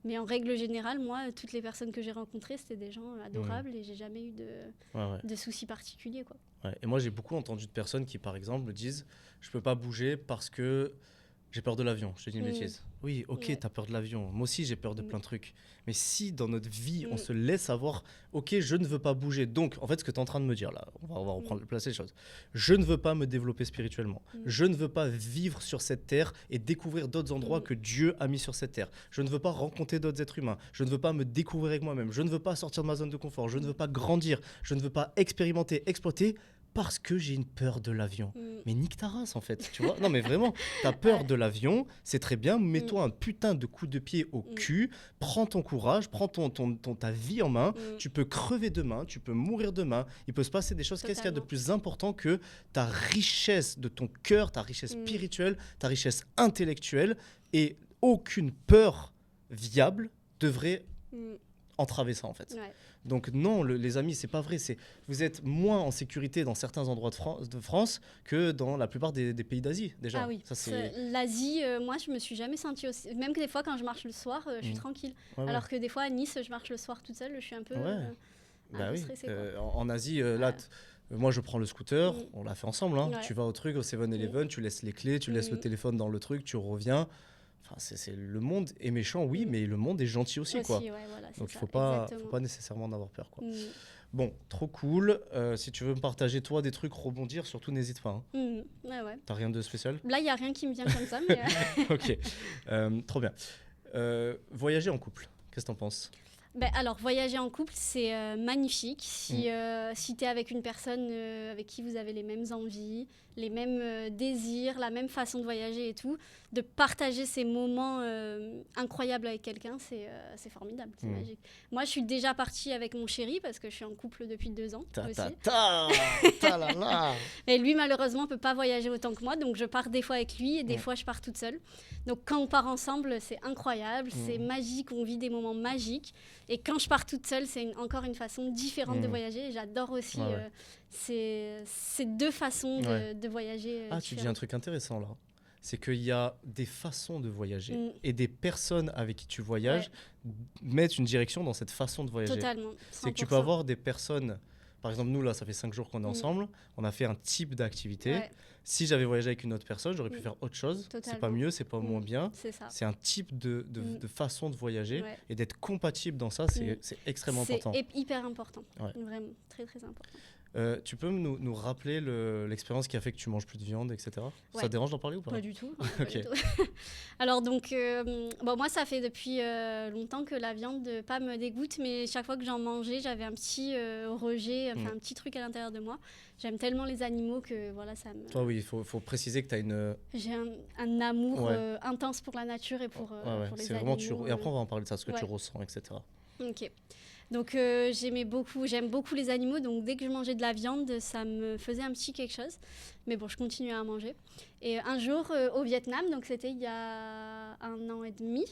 Mais en règle générale, moi, toutes les personnes que j'ai rencontrées, c'était des gens adorables et j'ai jamais eu de soucis particuliers, quoi. Ouais. Et moi, j'ai beaucoup entendu de personnes qui, par exemple, disent « Je peux pas bouger parce que j'ai peur de l'avion. » Je te dis une bêtise. Oui, OK, t'as peur de l'avion. Moi aussi, j'ai peur de plein de trucs. Mais si, dans notre vie, on se laisse avoir « OK, je ne veux pas bouger. » Donc, en fait, ce que tu es en train de me dire, là, on va reprendre, placer les choses. Je ne veux pas me développer spirituellement. Je ne veux pas vivre sur cette terre et découvrir d'autres endroits que Dieu a mis sur cette terre. Je ne veux pas rencontrer d'autres êtres humains. Je ne veux pas me découvrir avec moi-même. Je ne veux pas sortir de ma zone de confort. Je ne veux pas grandir. Je ne veux pas expérimenter, exploiter parce que j'ai une peur de l'avion. Mais nique ta race, en fait, tu vois. Non, mais vraiment, t'as peur de l'avion, c'est très bien, mets-toi un putain de coup de pied au cul, prends ton courage, prends ta vie en main, tu peux crever demain, tu peux mourir demain, il peut se passer des choses. Qu'est-ce qu'il y a de plus important que ta richesse de ton cœur, ta richesse spirituelle, ta richesse intellectuelle, et aucune peur viable devrait entraver ça, en fait. Ouais. Donc non, les amis, c'est pas vrai. Vous êtes moins en sécurité dans certains endroits de France que dans la plupart des pays d'Asie, déjà. Ah oui, l'Asie, moi, je me suis jamais sentie aussi... Même que des fois, quand je marche le soir, je suis tranquille. Ouais, alors que des fois, à Nice, je marche le soir toute seule, je suis un peu, stressée. En Asie, là... Moi, je prends le scooter, on l'a fait ensemble. Hein. Ouais. Tu vas au truc, au 7-Eleven, tu laisses les clés, tu laisses le téléphone dans le truc, tu reviens... Enfin, le monde est méchant, oui, mais le monde est gentil aussi, quoi. Ouais, voilà, donc il faut pas nécessairement en avoir peur, quoi. Bon, trop cool. Si tu veux me partager, toi, des trucs, rebondir, surtout n'hésite pas. Hein. Ouais. T'as rien de spécial ? Là, il n'y a rien qui me vient comme ça. Mais Ok, trop bien. Voyager en couple, qu'est-ce que t'en penses ? Alors, voyager en couple, c'est magnifique. Si tu es avec une personne avec qui vous avez les mêmes envies, les mêmes désirs, la même façon de voyager et tout, de partager ces moments incroyables avec quelqu'un, c'est formidable, c'est magique. Moi, je suis déjà partie avec mon chéri parce que je suis en couple depuis 2 ans Et lui, malheureusement, ne peut pas voyager autant que moi, donc je pars des fois avec lui et des fois, je pars toute seule. Donc, quand on part ensemble, c'est incroyable, c'est magique, on vit des moments magiques. Et quand je pars toute seule, c'est encore une façon différente de voyager. Et j'adore aussi ces 2 façons de voyager. Tu dis un truc intéressant là. C'est qu'il y a des façons de voyager et des personnes avec qui tu voyages mettent une direction dans cette façon de voyager. Totalement. 100%. C'est que tu peux avoir des personnes, par exemple nous là, ça fait 5 jours qu'on est ensemble, on a fait un type d'activité. Ouais. Si j'avais voyagé avec une autre personne, j'aurais pu faire autre chose. Totalement. C'est pas mieux, c'est pas moins bien. C'est ça. C'est un type de façon de voyager et d'être compatible dans ça, c'est extrêmement important. C'est hyper important, vraiment, très très important. Tu peux nous rappeler l'expérience qui a fait que tu manges plus de viande, etc. Ça te dérange d'en parler ou pas ? Pas du tout. Pas du tout. Alors donc, moi ça fait depuis longtemps que la viande pas me dégoûte, mais chaque fois que j'en mangeais, j'avais un petit rejet, un petit truc à l'intérieur de moi. J'aime tellement les animaux que voilà, ça me... Toi, oui, il faut préciser que tu as une... J'ai un amour intense pour la nature et pour les animaux. Et après, on va en parler de ça, ce que tu ressens, etc. Ok. Donc j'aime beaucoup les animaux, donc dès que je mangeais de la viande, ça me faisait un petit quelque chose. Mais bon, je continuais à manger. Et un jour, au Vietnam, donc c'était il y a 1 an et demi,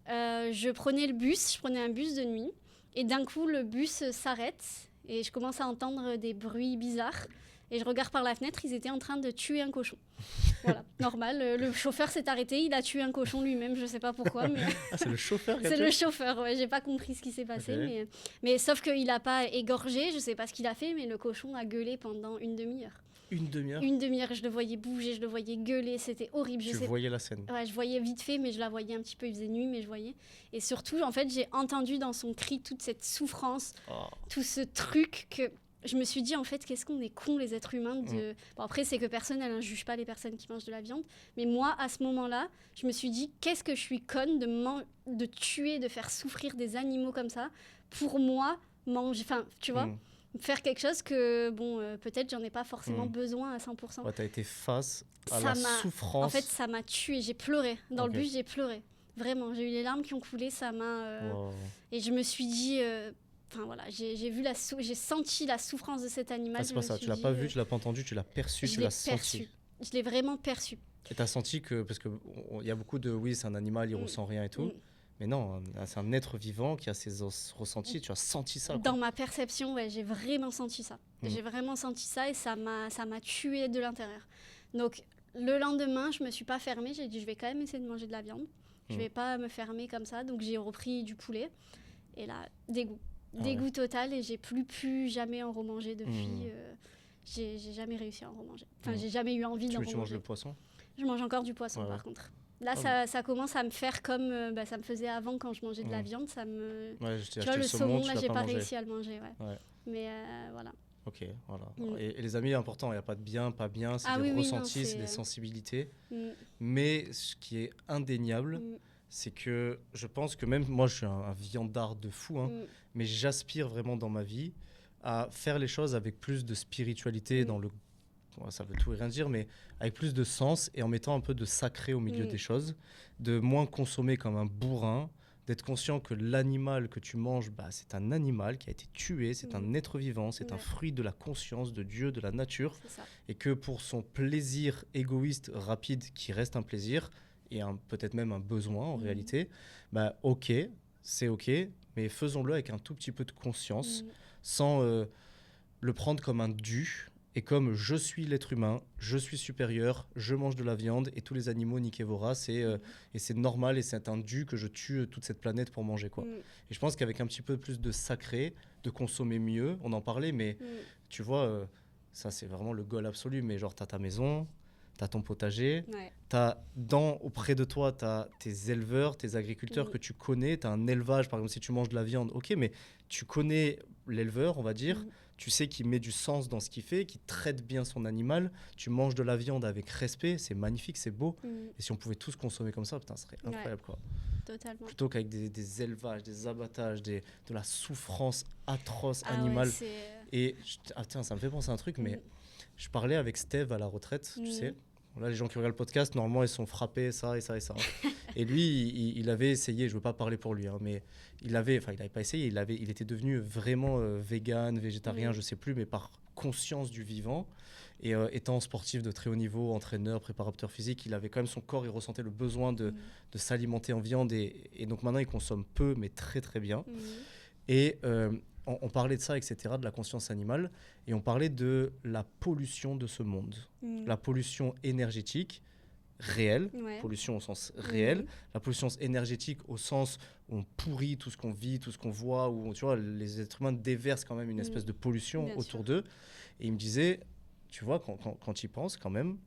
je prenais un bus de nuit, et d'un coup, le bus s'arrête, et je commence à entendre des bruits bizarres. Et je regarde par la fenêtre, ils étaient en train de tuer un cochon. Voilà, normal. Le chauffeur s'est arrêté, il a tué un cochon lui-même, je ne sais pas pourquoi. Mais... c'est le chauffeur qui a tué ? C'est le chauffeur, j'ai pas compris ce qui s'est passé. Mais sauf qu'il n'a pas égorgé, je ne sais pas ce qu'il a fait, mais le cochon a gueulé pendant 1 demi-heure. 1 demi-heure ? 1 demi-heure, je le voyais bouger, je le voyais gueuler, c'était horrible. Tu voyais la scène ? Ouais, je voyais vite fait, mais je la voyais un petit peu, il faisait nuit, mais je voyais. Et surtout, en fait, j'ai entendu dans son cri toute cette souffrance, tout ce truc que... Je me suis dit, en fait, qu'est-ce qu'on est cons, les êtres humains. Bon, après, c'est que personne, elle ne juge pas les personnes qui mangent de la viande. Mais moi, à ce moment-là, je me suis dit, qu'est-ce que je suis conne de tuer, de faire souffrir des animaux comme ça, pour moi, manger... Enfin, tu vois, faire quelque chose que, peut-être, j'en ai pas forcément besoin à 100%. Ouais, t'as été face à la souffrance. En fait, ça m'a tuée. J'ai pleuré. Dans le bus, j'ai pleuré. Vraiment, j'ai eu les larmes qui ont coulé, ça m'a... Et je me suis dit... Enfin voilà, j'ai senti la souffrance de cet animal. C'est pas ça, tu l'as pas vu, tu l'as pas entendu, tu l'as perçu, tu l'as senti. Je l'ai vraiment perçu. Et t'as senti que, parce qu'il y a beaucoup de, oui c'est un animal, il ressent rien et tout, mais non, c'est un être vivant qui a ses ressentis, tu as senti ça. Dans ma perception, j'ai vraiment senti ça. J'ai vraiment senti ça et ça m'a tué de l'intérieur. Donc le lendemain, je me suis pas fermée, j'ai dit je vais quand même essayer de manger de la viande. Je vais pas me fermer comme ça, donc j'ai repris du poulet et là, dégoût total et j'ai plus jamais en remanger depuis. J'ai jamais réussi à en remanger. Enfin, j'ai jamais eu envie d'en remanger. Tu manges le poisson ? Je mange encore du poisson par contre. Là, ça commence à me faire comme ça me faisait avant quand je mangeais de la viande. Ça me... tu vois, le saumon, là, j'ai pas réussi à le manger. Mais voilà. Ok, voilà. Et les amis, important, il n'y a pas de bien, pas bien, c'est des ressentis, c'est des sensibilités. Mais ce qui est indéniable, c'est que je pense que même moi, je suis un viandard de fou, mais j'aspire vraiment dans ma vie à faire les choses avec plus de spiritualité, dans le... ça veut tout et rien dire, mais avec plus de sens et en mettant un peu de sacré au milieu des choses, de moins consommer comme un bourrin, d'être conscient que l'animal que tu manges, c'est un animal qui a été tué, c'est un être vivant, c'est un fruit de la conscience, de Dieu, de la nature, et que pour son plaisir égoïste, rapide, qui reste un plaisir, et peut-être même un besoin en réalité, ok, c'est ok, mais faisons-le avec un tout petit peu de conscience, sans le prendre comme un dû, et comme je suis l'être humain, je suis supérieur, je mange de la viande, et tous les animaux niquez vos races, et c'est normal, et c'est un dû que je tue toute cette planète pour manger, quoi. Et je pense qu'avec un petit peu plus de sacré, de consommer mieux, on en parlait, mais tu vois, ça c'est vraiment le goal absolu, mais genre t'as ta maison... T'as ton potager, auprès de toi, t'as tes éleveurs, tes agriculteurs que tu connais, t'as un élevage, par exemple, si tu manges de la viande, ok, mais tu connais l'éleveur, on va dire, tu sais qu'il met du sens dans ce qu'il fait, qu'il traite bien son animal, tu manges de la viande avec respect, c'est magnifique, c'est beau, et si on pouvait tous consommer comme ça, putain, ce serait incroyable, quoi. Totalement. plutôt qu'avec des élevages, des abattages, de la souffrance atroce Ah animale. ouais, c'est... Et tiens, ça me fait penser à un truc, mais je parlais avec Steve à la retraite, tu sais. Là, les gens qui regardent le podcast, normalement, ils sont frappés, ça et ça et ça. Et lui, il avait essayé, je ne veux pas parler pour lui, hein, mais il n'avait pas essayé, il était devenu vraiment vegan, végétarien, je ne sais plus, mais par conscience du vivant. Et étant sportif de très haut niveau, entraîneur, préparateur physique, il avait quand même son corps, il ressentait le besoin de s'alimenter en viande. Et donc maintenant, il consomme peu, mais très très bien. Et on parlait de ça, etc., de la conscience animale, et on parlait de la pollution de ce monde. La pollution énergétique réelle, pollution au sens réel, la pollution énergétique au sens où on pourrit tout ce qu'on vit, tout ce qu'on voit, où tu vois, les êtres humains déversent quand même une espèce de pollution autour d'eux. Et il me disait, tu vois, quand tu y penses quand même,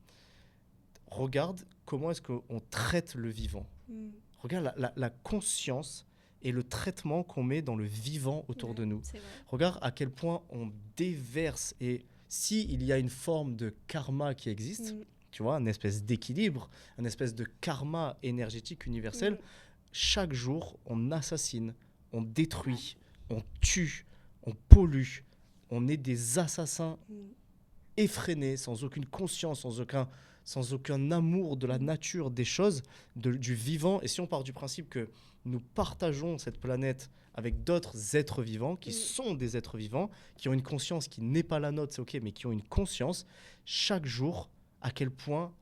regarde comment est-ce qu'on traite le vivant. Regarde la conscience et le traitement qu'on met dans le vivant autour de nous. Regarde à quel point on déverse. Et s'il y a une forme de karma qui existe, tu vois, une espèce d'équilibre, une espèce de karma énergétique universel, chaque jour, on assassine, on détruit, on tue, on pollue. On est des assassins effrénés, sans aucune conscience, sans aucun amour de la nature, des choses, du vivant. Et si on part du principe que nous partageons cette planète avec d'autres êtres vivants, qui sont des êtres vivants, qui ont une conscience qui n'est pas la nôtre, c'est ok, mais qui ont une conscience, chaque jour, à quel point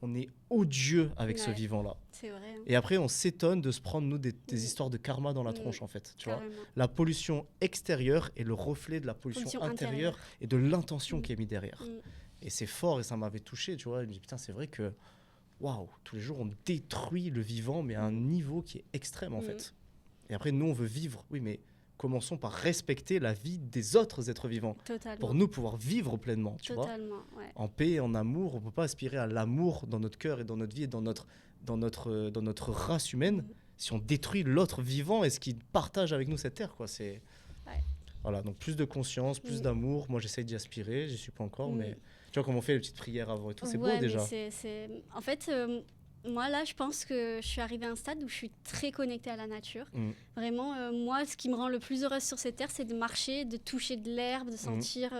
on est odieux avec ce vivant-là. C'est vrai. Et après, on s'étonne de se prendre, nous, des histoires de karma dans la tronche, en fait. Tu vois, la pollution extérieure est le reflet de la pollution intérieure et de l'intention qui est mise derrière. Et c'est fort, et ça m'avait touché, tu vois. Je me dis, putain, c'est vrai que, waouh, tous les jours, on détruit le vivant, mais à un niveau qui est extrême, en fait. Et après, nous, on veut vivre. Oui, mais commençons par respecter la vie des autres êtres vivants. Totalement. Pour nous pouvoir vivre pleinement, tu vois. Ouais. En paix et en amour. On ne peut pas aspirer à l'amour dans notre cœur et dans notre vie et dans notre race humaine si on détruit l'autre vivant et ce qui partage avec nous cette terre, quoi. C'est... Voilà, donc plus de conscience, plus d'amour. Moi, j'essaye d'y aspirer. Je n'y suis pas encore, mais tu vois, comme on fait les petites prières avant et tout, c'est beau déjà. En fait... moi, là, je pense que je suis arrivée à un stade où je suis très connectée à la nature. Vraiment, moi, ce qui me rend le plus heureuse sur cette terre, c'est de marcher, de toucher de l'herbe, de sentir...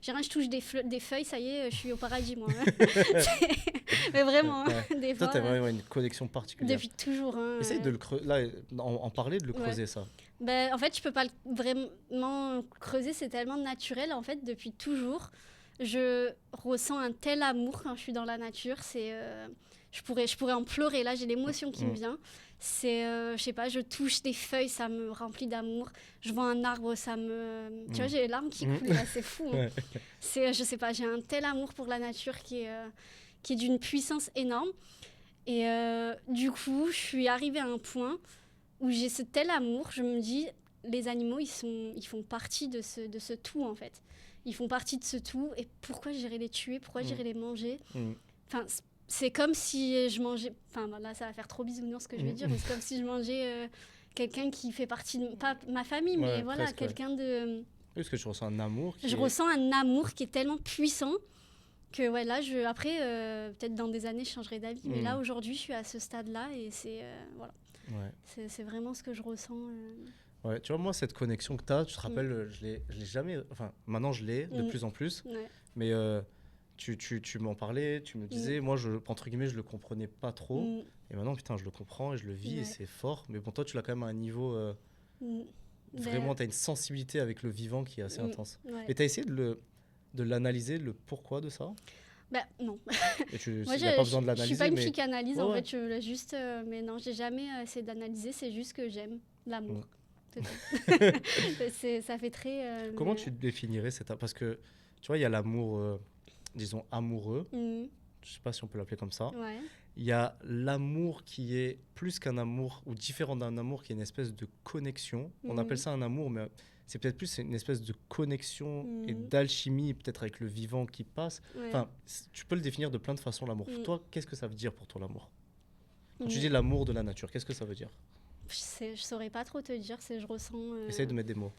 je touche des feuilles, ça y est, je suis au paradis, moi. Mais vraiment, des fois... Toi, tu as vraiment une connexion particulière. Depuis toujours. Essaye de le creuser, là, en parler, de le creuser, ça. En fait, je peux pas vraiment creuser, c'est tellement naturel, en fait, depuis toujours. Je ressens un tel amour quand je suis dans la nature, c'est... Je pourrais en pleurer, là j'ai l'émotion qui me vient. C'est, je sais pas, je touche des feuilles, ça me remplit d'amour. Je vois un arbre, ça me... Tu vois, j'ai les larmes qui coulent, là, c'est fou. Hein. C'est, je sais pas, j'ai un tel amour pour la nature qui est d'une puissance énorme. Et du coup, je suis arrivée à un point où j'ai ce tel amour, je me dis, les animaux, ils font partie de ce tout, en fait. Ils font partie de ce tout, et pourquoi j'irais les tuer, pourquoi j'irais les manger Enfin, c'est comme si je mangeais... Enfin, là, ça va faire trop bisounours ce que je vais dire, mais c'est comme si je mangeais quelqu'un qui fait partie de... Pas ma famille, mais voilà, presque, quelqu'un de... Oui, parce que je ressens un amour Je ressens un amour qui est tellement puissant que, là, après, peut-être dans des années, je changerai d'avis. Mais là, aujourd'hui, je suis à ce stade-là, et c'est... voilà. C'est vraiment ce que je ressens. Ouais, tu vois, moi, cette connexion que tu as, tu te rappelles, je l'ai jamais... Enfin, maintenant, je l'ai de plus en plus. Mais... Tu m'en parlais, tu me disais, moi, entre guillemets, je le comprenais pas trop. Et maintenant, putain, je le comprends et je le vis et c'est fort. Mais pour toi, tu l'as quand même à un niveau... vraiment, tu as une sensibilité avec le vivant qui est assez intense. Et tu as essayé de l'analyser, le pourquoi de ça ? Non. Moi, il n'y a pas besoin de l'analyser. Je suis pas une fille qui analyse, en fait. Je juste, mais non, j'ai jamais essayé d'analyser. C'est juste que j'aime l'amour. Ça fait très... Comment tu définirais parce que, tu vois, il y a l'amour... disons amoureux, je sais pas si on peut l'appeler comme ça. Il y a l'amour qui est plus qu'un amour ou différent d'un amour, qui est une espèce de connexion. On appelle ça un amour, mais c'est peut-être plus une espèce de connexion et d'alchimie, peut-être avec le vivant qui passe. Enfin, tu peux le définir de plein de façons, l'amour. Pour toi, qu'est-ce que ça veut dire pour toi, l'amour ? Quand tu dis l'amour de la nature, qu'est-ce que ça veut dire ? Je saurais pas trop te dire, je ressens... Essaye de mettre des mots.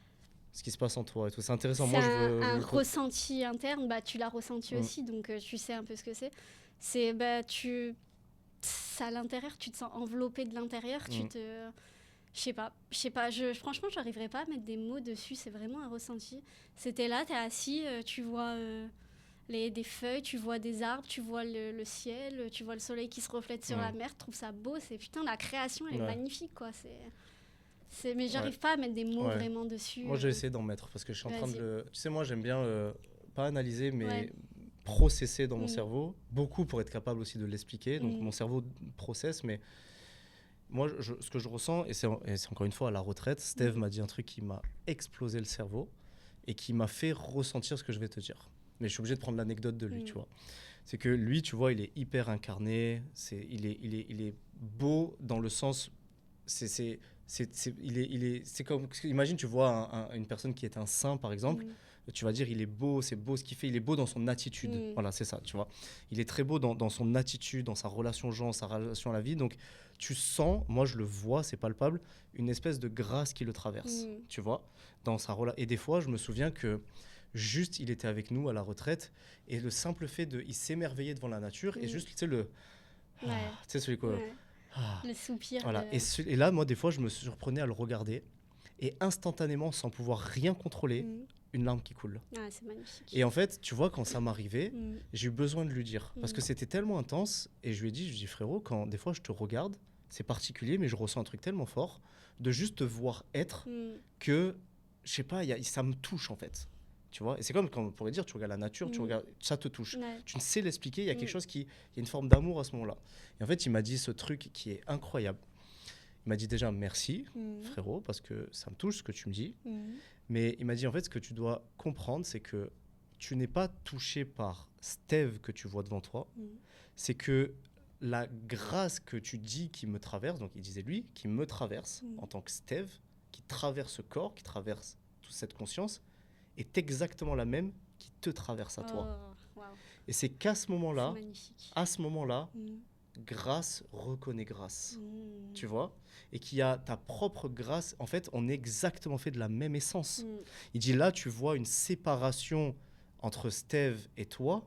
Ce qui se passe en toi et tout. C'est intéressant. C'est un ressenti interne, tu l'as ressenti aussi, donc tu sais un peu ce que c'est. à l'intérieur, tu te sens enveloppé de l'intérieur, je sais pas, franchement, je n'arriverais pas à mettre des mots dessus, c'est vraiment un ressenti. C'était là, tu es assis, tu vois des feuilles, tu vois des arbres, tu vois le ciel, tu vois le soleil qui se reflète sur la mer, tu trouves ça beau, putain, la création, elle est magnifique, quoi. Mais j'arrive pas à mettre des mots vraiment dessus. Moi, j'ai essayé d'en mettre parce que je suis en train de tu sais, moi, j'aime bien pas analyser, mais processer dans mon cerveau, beaucoup pour être capable aussi de l'expliquer. Donc, mon cerveau processe, mais moi, ce que je ressens, et c'est encore une fois à la retraite, Steve m'a dit un truc qui m'a explosé le cerveau et qui m'a fait ressentir ce que je vais te dire. Mais je suis obligé de prendre l'anecdote de lui, tu vois. C'est que lui, tu vois, il est hyper incarné, il est beau dans le sens... C'est comme... Imagine, tu vois une personne qui est un saint, par exemple, tu vas dire, il est beau, c'est beau ce qu'il fait, il est beau dans son attitude. Voilà, c'est ça, tu vois. Il est très beau dans son attitude, dans sa relation aux gens, sa relation à la vie. Donc, tu sens, moi je le vois, c'est palpable, une espèce de grâce qui le traverse, tu vois, dans sa relation. Et des fois, je me souviens que juste, il était avec nous à la retraite, et le simple fait il s'émerveillait devant la nature, et juste, tu sais, tu sais, celui quoi. Le soupir. Voilà. Et là, moi, des fois, je me surprenais à le regarder, et instantanément, sans pouvoir rien contrôler, une larme qui coule. Ah, c'est magnifique. Et en fait, tu vois, quand ça m'arrivait, j'ai eu besoin de lui dire, parce que c'était tellement intense, et je lui ai dit, frérot, quand des fois je te regarde, c'est particulier, mais je ressens un truc tellement fort, de juste te voir être, que, je sais pas, ça me touche en fait. Tu vois, et c'est comme quand on pourrait dire, tu regardes la nature, tu regardes, ça te touche. Ouais. Tu ne sais l'expliquer, il y a quelque chose il y a une forme d'amour à ce moment-là. Et en fait, il m'a dit ce truc qui est incroyable. Il m'a dit déjà merci, frérot, parce que ça me touche ce que tu me dis. Mais il m'a dit en fait, ce que tu dois comprendre, c'est que tu n'es pas touché par Steve que tu vois devant toi. C'est que la grâce que tu dis qui me traverse, donc il disait lui, qui me traverse en tant que Steve, qui traverse ce corps, qui traverse toute cette conscience, est exactement la même qui te traverse à toi. Wow. Et c'est qu'à ce moment-là, grâce reconnaît grâce. Tu vois ? Et qu'il y a ta propre grâce. En fait, on est exactement fait de la même essence. Il dit là, tu vois une séparation entre Steve et toi,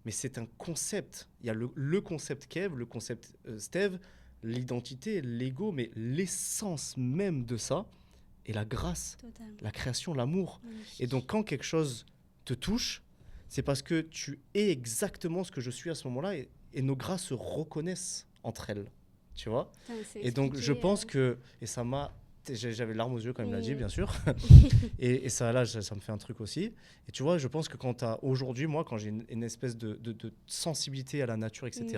mais c'est un concept. Il y a le concept Kev, le concept Steve, l'identité, l'ego, mais l'essence même de ça est la grâce, la création, l'amour. Magnifique. Et donc, quand quelque chose te touche, c'est parce que tu es exactement ce que je suis à ce moment-là, et nos grâces se reconnaissent entre elles, tu vois. Et donc, je pense que... Et ça m'a... J'avais larmes aux yeux quand il me l'a dit, bien sûr. et ça, là, ça me fait un truc aussi. Et tu vois, je pense que quand aujourd'hui, moi, quand j'ai une espèce de sensibilité à la nature, etc.,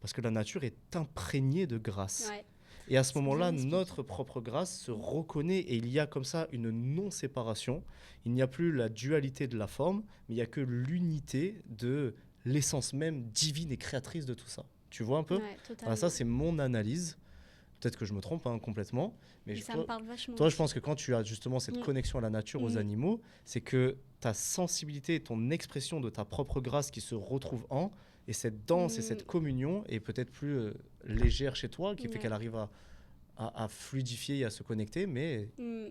parce que la nature est imprégnée de grâce. Ouais. Et à ce moment-là, notre propre grâce se reconnaît, et il y a comme ça une non-séparation. Il n'y a plus la dualité de la forme, mais il n'y a que l'unité de l'essence même divine et créatrice de tout ça. Tu vois un peu ? Alors ça, c'est mon analyse. Peut-être que je me trompe complètement. Mais ça me parle vachement. Toi, je pense que quand tu as justement cette connexion à la nature, aux animaux, c'est que ta sensibilité, ton expression de ta propre grâce qui se retrouve et cette danse et cette communion est peut-être plus légère chez toi, qui fait qu'elle arrive à fluidifier et à se connecter, mais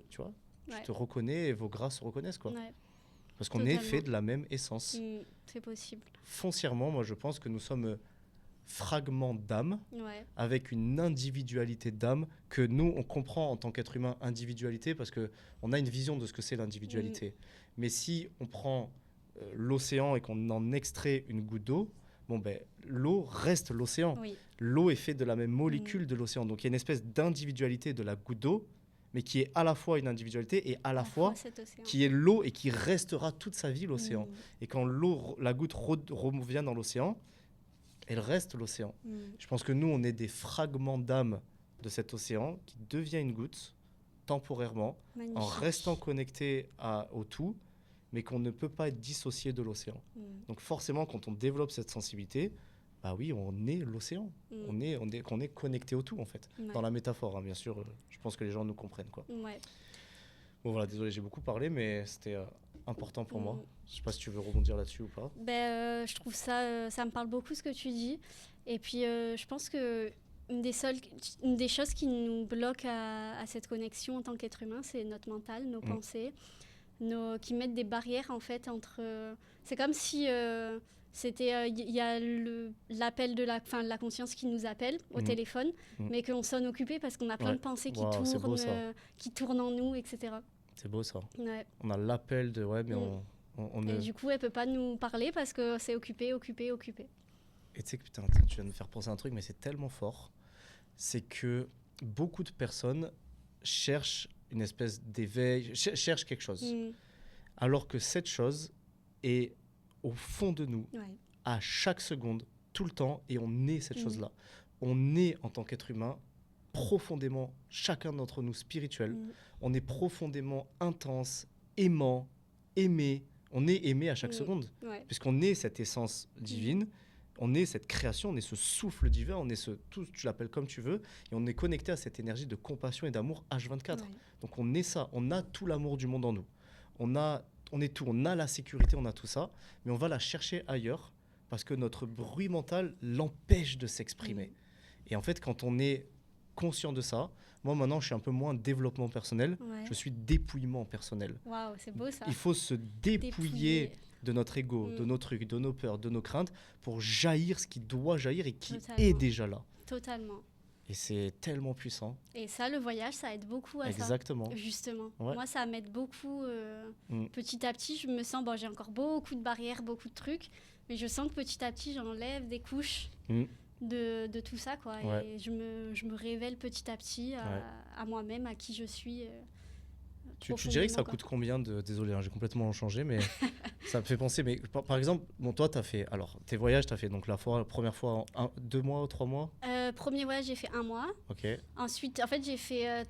tu vois, tu te reconnais et vos grâces se reconnaissent, quoi. Ouais. Parce qu'on est fait de la même essence. C'est possible. Foncièrement, moi, je pense que nous sommes fragments d'âme, avec une individualité d'âme que nous, on comprend en tant qu'être humain, individualité, parce qu'on a une vision de ce que c'est l'individualité. Mais si on prend l'océan et qu'on en extrait une goutte d'eau, l'eau reste l'océan. L'eau est faite de la même molécule de l'océan. Donc il y a une espèce d'individualité de la goutte d'eau, mais qui est à la fois une individualité et à la fois qui est l'eau et qui restera toute sa vie l'océan. Et quand la goutte revient dans l'océan, elle reste l'océan. Je pense que nous, on est des fragments d'âme de cet océan qui devient une goutte temporairement, en restant connecté au tout, mais qu'on ne peut pas être dissocié de l'océan. Donc forcément, quand on développe cette sensibilité, bah oui, on est l'océan. On est connecté au tout, en fait. Dans la métaphore, hein, bien sûr. Je pense que les gens nous comprennent, quoi. Bon, voilà, désolé, j'ai beaucoup parlé, mais c'était important pour moi. Je sais pas si tu veux rebondir là-dessus ou pas. Je trouve ça me parle beaucoup ce que tu dis. Et puis, je pense que une des choses qui nous bloque à cette connexion en tant qu'être humain, c'est notre mental, nos pensées, qui mettent des barrières, en fait, entre... c'est comme si C'était, il y a l'appel de la conscience qui nous appelle au téléphone, mais qu'on sonne occupé parce qu'on a plein de pensées qui tournent en nous, etc. C'est beau ça. Ouais. On a l'appel de mais Et du coup, elle peut pas nous parler parce que c'est occupé. Et tu sais que putain, tu viens de me faire penser à un truc, mais c'est tellement fort. C'est que beaucoup de personnes cherchent une espèce d'éveil, cherchent quelque chose. Alors que cette chose est au fond de nous, à chaque seconde, tout le temps, et on est cette chose-là. On est, en tant qu'être humain, profondément, chacun d'entre nous, spirituel. On est profondément intense, aimant, aimé. On est aimé à chaque seconde, puisqu'on est cette essence divine, on est cette création, on est ce souffle divin, on est tu l'appelles comme tu veux, et on est connecté à cette énergie de compassion et d'amour H24. Donc on est ça, on a tout l'amour du monde en nous. On est tout, on a la sécurité, on a tout ça, mais on va la chercher ailleurs parce que notre bruit mental l'empêche de s'exprimer. Et en fait, quand on est conscient de ça, moi maintenant je suis un peu moins développement personnel, je suis dépouillement personnel. Waouh, c'est beau ça. Il faut se dépouiller de notre ego, de nos trucs, de nos peurs, de nos craintes pour jaillir ce qui doit jaillir et qui est déjà là. Totalement. Et c'est tellement puissant. Et ça, le voyage, ça aide beaucoup à Exactement. ça. Justement. Moi, ça m'aide beaucoup. Petit à petit, je me sens... Bon, j'ai encore beaucoup de barrières, beaucoup de trucs, mais je sens que petit à petit, j'enlève des couches de tout ça, quoi. Et je me révèle petit à petit à moi-même, à qui je suis. Tu dirais que ça coûte combien Désolé, j'ai complètement changé, mais ça me fait penser. Mais par exemple, toi, tu as fait... Alors, tes voyages, tu as fait donc la première fois en 2 mois ou 3 mois Premier voyage, j'ai fait 1 mois. Ok. Ensuite, en fait, j'ai fait...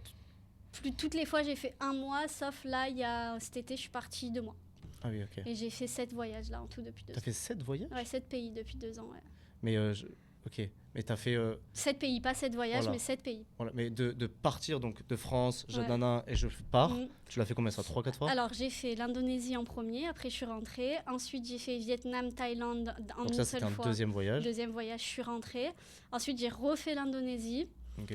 toutes les fois, j'ai fait 1 mois, sauf là, cet été, je suis partie 2 mois. Ah oui, ok. Et j'ai fait 7 voyages, là, en tout, depuis 2 ans. T'as fait 7 voyages ? Ouais, 7 pays depuis 2 ans, ouais. Mais, ok. Mais t'as fait... 7 pays, pas 7 voyages, mais 7 pays. Voilà. Mais de partir donc de France, et je pars, tu l'as fait combien ça 3-4 fois ? Alors, j'ai fait l'Indonésie en premier, après je suis rentrée. Ensuite, j'ai fait Vietnam, Thaïlande en donc une seule fois. Donc ça, c'était un deuxième voyage. Deuxième voyage, je suis rentrée. Ensuite, j'ai refait l'Indonésie. Ok.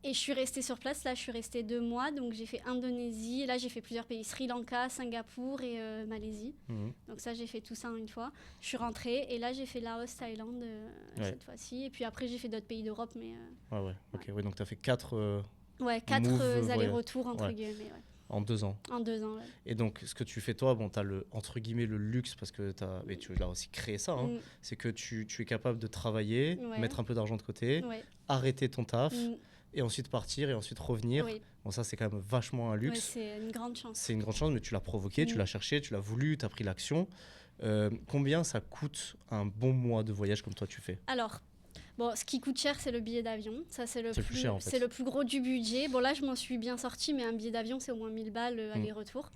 Et je suis restée sur place. Là, je suis restée 2 mois. Donc, j'ai fait Indonésie. Et là, j'ai fait plusieurs pays. Sri Lanka, Singapour et Malaisie. Donc ça, j'ai fait tout ça en une fois. Je suis rentrée. Et là, j'ai fait Laos, Thaïlande cette fois-ci. Et puis après, j'ai fait d'autres pays d'Europe. Mais, Ok, donc tu as fait 4... 4 allers-retours, entre guillemets. En 2 ans. En 2 ans, ouais. Et donc, ce que tu fais, toi, tu as entre guillemets le luxe, parce que mais tu as aussi créé ça, c'est que tu es capable de travailler, mettre un peu d'argent de côté, arrêter ton taf, et ensuite partir, et ensuite revenir. Bon, ça, c'est quand même vachement un luxe. C'est une grande chance. C'est une grande chance, mais tu l'as provoqué, tu l'as cherché, tu l'as voulu, tu as pris l'action. Combien ça coûte un bon mois de voyage comme toi tu fais ? Alors, bon, ce qui coûte cher, c'est le billet d'avion. Ça, c'est le plus cher, en fait. C'est le plus gros du budget. Bon, là, je m'en suis bien sortie, mais un billet d'avion, c'est au moins 1000 balles aller-retour.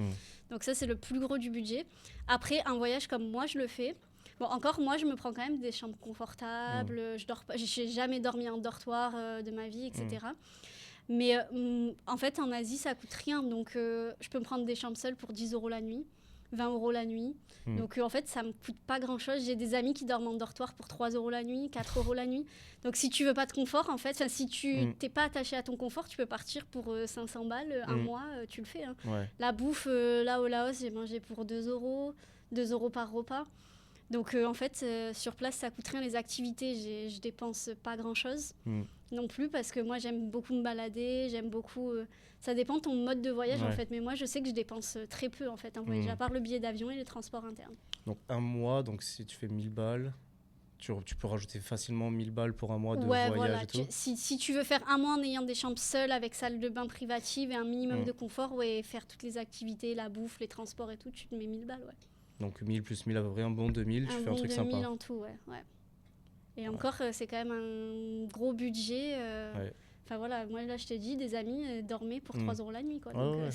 Donc ça, c'est le plus gros du budget. Après, un voyage comme moi, je le fais. Bon, encore, moi, je me prends quand même des chambres confortables. J'ai jamais dormi en dortoir de ma vie, etc. Mais en fait, en Asie, ça coûte rien. Donc, je peux me prendre des chambres seules pour 10 € la nuit. 20 € la nuit. Donc en fait, ça me coûte pas grand-chose. J'ai des amis qui dorment en dortoir pour 3 € la nuit, 4 € la nuit. Donc si tu veux pas de confort, en fait, si tu t'es pas attaché à ton confort, tu peux partir pour 500 balles, un mois, tu le fais. Hein. La bouffe, là au Laos, j'ai mangé pour 2 €, 2 € par repas. Donc en fait, sur place, ça coûte rien. Les activités, je dépense pas grand-chose non plus parce que moi, j'aime beaucoup me balader, j'aime beaucoup... ça dépend de ton mode de voyage en fait, mais moi, je sais que je dépense très peu en fait en voyage, à part le billet d'avion et les transports internes. Donc un mois, donc si tu fais 1000 balles, tu peux rajouter facilement 1000 balles pour un mois de voyage et tout. Si tu veux faire un mois en ayant des chambres seules avec salle de bain privative et un minimum de confort, faire toutes les activités, la bouffe, les transports et tout, tu te mets 1000 balles, Donc 1000 plus 1000 à peu près, un bon 2000, tu fais un truc sympa. 2000 en tout, Et encore, c'est quand même un gros budget. Enfin voilà, moi là je te dis, des amis dormaient pour 3 € la nuit. Quoi. Donc,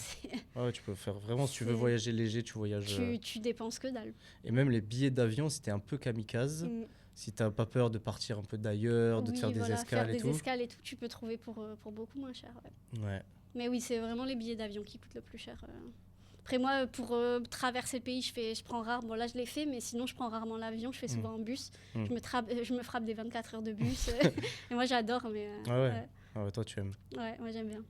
tu peux faire vraiment, si tu veux voyager léger, tu voyages. Tu dépenses que dalle. Et même les billets d'avion, si t'es un peu kamikaze, si t'as pas peur de partir un peu d'ailleurs, de te faire des escales et tout. Des escales et tout, tu peux trouver pour beaucoup moins cher. Mais oui, c'est vraiment les billets d'avion qui coûtent le plus cher. Après moi, pour traverser le pays, je prends rarement. Bon là, je l'ai fait, mais sinon, je prends rarement l'avion. Je fais souvent en bus. Je me frappe des 24 heures de bus. Et moi, j'adore. Mais, Ah ouais, toi, tu aimes. Ouais, moi, j'aime bien.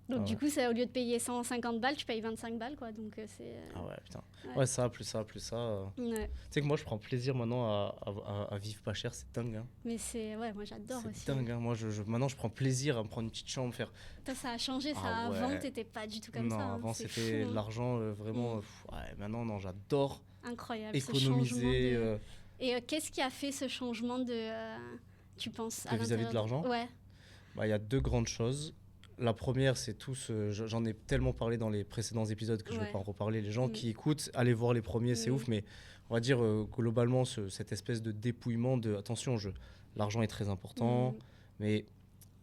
Donc, Ah du ouais. coup, au lieu de payer 150 balles, tu payes 25 balles, quoi. Donc, c'est... Ah ouais, putain. Ouais. Ouais, ça, plus ça, plus ça. Ouais. Tu sais que moi, je prends plaisir maintenant à vivre pas cher, c'est dingue. Hein. Mais c'est... Ouais, moi, j'adore C'est aussi. dingue. Hein. Moi, maintenant, je prends plaisir à me prendre une petite chambre, faire. Toi, ça a changé, ça. Ah Avant, ouais. t'étais pas du tout comme Non, ça. Hein. avant, C'est c'était fou, hein. l'argent vraiment. Ouais, maintenant, non, j'adore Incroyable, ce changement économiser de... Et qu'est-ce qui a fait ce changement de... tu penses, à vis-à-vis de l'intérieur l'argent. Ouais. Bah, il y a deux grandes choses. La première, c'est tout ce. J'en ai tellement parlé dans les précédents épisodes que je ne vais Ouais. pas en reparler. Les gens Mm. qui écoutent, allez voir les premiers, c'est Mm. ouf. Mais on va dire globalement, cette espèce de dépouillement de. Attention, l'argent est très important, Mm. mais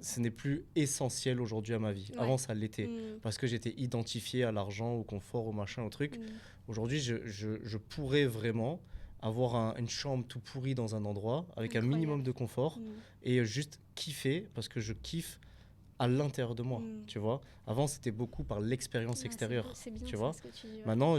ce n'est plus essentiel aujourd'hui à ma vie. Ouais. Avant, ça l'était. Mm. Parce que j'étais identifié à l'argent, au confort, au machin, au truc. Mm. Aujourd'hui, je pourrais vraiment avoir une chambre tout pourrie dans un endroit avec un Incroyable. minimum de confort Mm. et juste kiffer parce que je kiffe à l'intérieur de moi, Mm. tu vois. Avant, c'était beaucoup par l'expérience Ouais, extérieure, c'est bien tu ça, vois. ce que tu dis, ouais. Maintenant,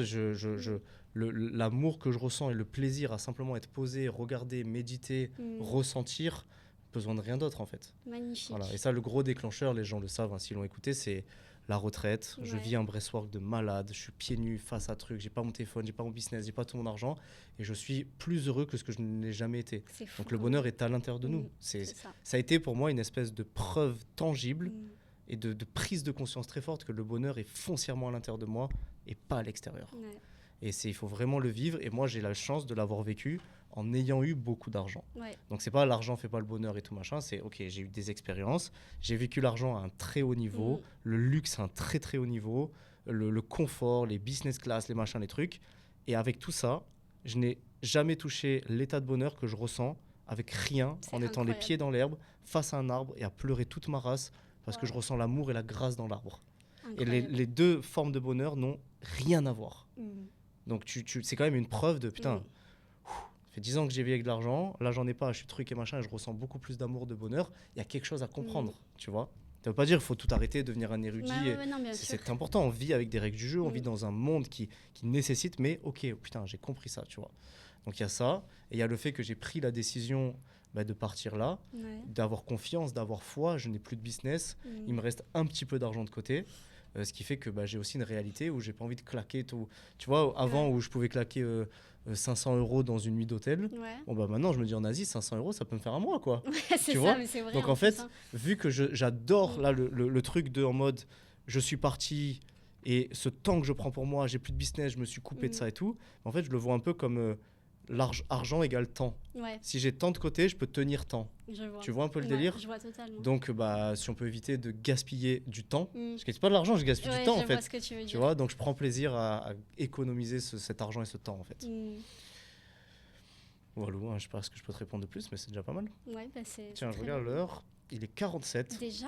l'amour que je ressens et le plaisir à simplement être posé, regarder, méditer, Mm. ressentir, besoin de rien d'autre en fait. Magnifique. Voilà. Et ça, le gros déclencheur, les gens le savent, hein, s'ils l'ont écouté, c'est la retraite. Je Ouais. vis un breastwork de malade, je suis pieds nus face à truc, j'ai pas mon téléphone, j'ai pas mon business, j'ai pas tout mon argent, et je suis plus heureux que ce que je n'ai jamais été. C'est fou. Donc le quand bonheur même. est à l'intérieur de nous. Mm. C'est ça. Ça a été pour moi une espèce de preuve tangible Mm. et de prise de conscience très forte que le bonheur est foncièrement à l'intérieur de moi et pas à l'extérieur. Ouais. Et il faut vraiment le vivre. Et moi, j'ai la chance de l'avoir vécu en ayant eu beaucoup d'argent. Ouais. Donc, c'est pas l'argent fait pas le bonheur et tout machin. C'est OK, j'ai eu des expériences. J'ai vécu l'argent à un très haut niveau, le luxe à un très très haut niveau, le confort, les business class, les machins, les trucs. Et avec tout ça, je n'ai jamais touché l'état de bonheur que je ressens avec rien, C'est en étant les incroyable. pieds dans l'herbe, face à un arbre et à pleurer toute ma race parce que je Wow. ressens l'amour et la grâce dans l'arbre. Et Incroyable. les deux formes de bonheur n'ont rien à voir. Mm. Donc c'est quand même une preuve de putain, Mm. ça fait 10 ans que j'ai vécu avec de l'argent, là j'en ai pas, je suis truc et machin, et je ressens beaucoup plus d'amour, de bonheur. Il y a quelque chose à comprendre, tu vois. Ça veut pas dire qu'il faut tout arrêter, devenir un érudit. Ouais, ouais, non, bien sûr. C'est important, on vit avec des règles du jeu, on Mm. vit dans un monde qui nécessite, mais ok, putain, j'ai compris ça, tu vois. Donc il y a ça, et il y a le fait que j'ai pris la décision de partir là, Ouais. d'avoir confiance, d'avoir foi, je n'ai plus de business, Mm. il me reste un petit peu d'argent de côté. Ce qui fait que j'ai aussi une réalité où j'ai pas envie de claquer tout. Tu vois, avant Ouais. où je pouvais claquer 500 € dans une nuit d'hôtel, Ouais. bon maintenant je me dis en Asie 500 € ça peut me faire un mois quoi. Ouais, c'est Tu ça, vois. mais c'est vrai. Donc en en fait, plus, hein. vu que j'adore Mm. là le truc de en mode je suis parti et ce temps que je prends pour moi, j'ai plus de business, je me suis coupé de Mm. ça et tout. En fait je le vois un peu comme argent égale temps. Ouais, Si j'ai tant de côté, je peux tenir temps. je vois. Tu vois un peu le Ouais, délire. Je vois totalement. Donc si on peut éviter de gaspiller du temps, Mm. je gaspille pas de l'argent, je gaspille Ouais, du temps je en vois fait. ce que tu veux Tu dire. vois, donc je prends plaisir à économiser cet argent et ce temps en fait. Mm. Voilà, hein, je sais pas ce que je peux te répondre de plus, mais c'est déjà pas mal. Ouais, bah c'est. Tiens, c'est je très regarde bien. l'heure, il est 47. Déjà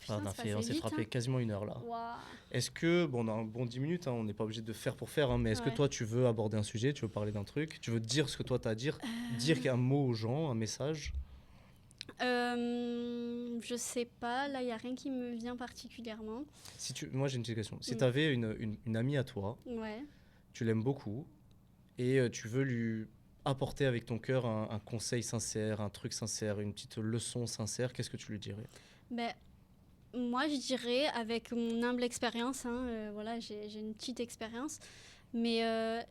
Ah, Putain, c'est on passé s'est vite, frappé hein. quasiment 1 heure là. Waouh. Est-ce que, bon, on a un bon 10 minutes, hein, on n'est pas obligé de faire pour faire, hein, mais est-ce que Ouais. toi tu veux aborder un sujet, tu veux parler d'un truc, tu veux dire ce que toi tu as à dire, dire un mot aux gens, un message? Je sais pas, là il y a rien qui me vient particulièrement. Moi j'ai une petite question. Si Mm. tu avais une amie à toi, Ouais. tu l'aimes beaucoup et tu veux lui apporter avec ton cœur un conseil sincère, un truc sincère, une petite leçon sincère, qu'est-ce que tu lui dirais? Ben, moi, je dirais, avec mon humble expérience, hein, voilà, j'ai une petite expérience, mais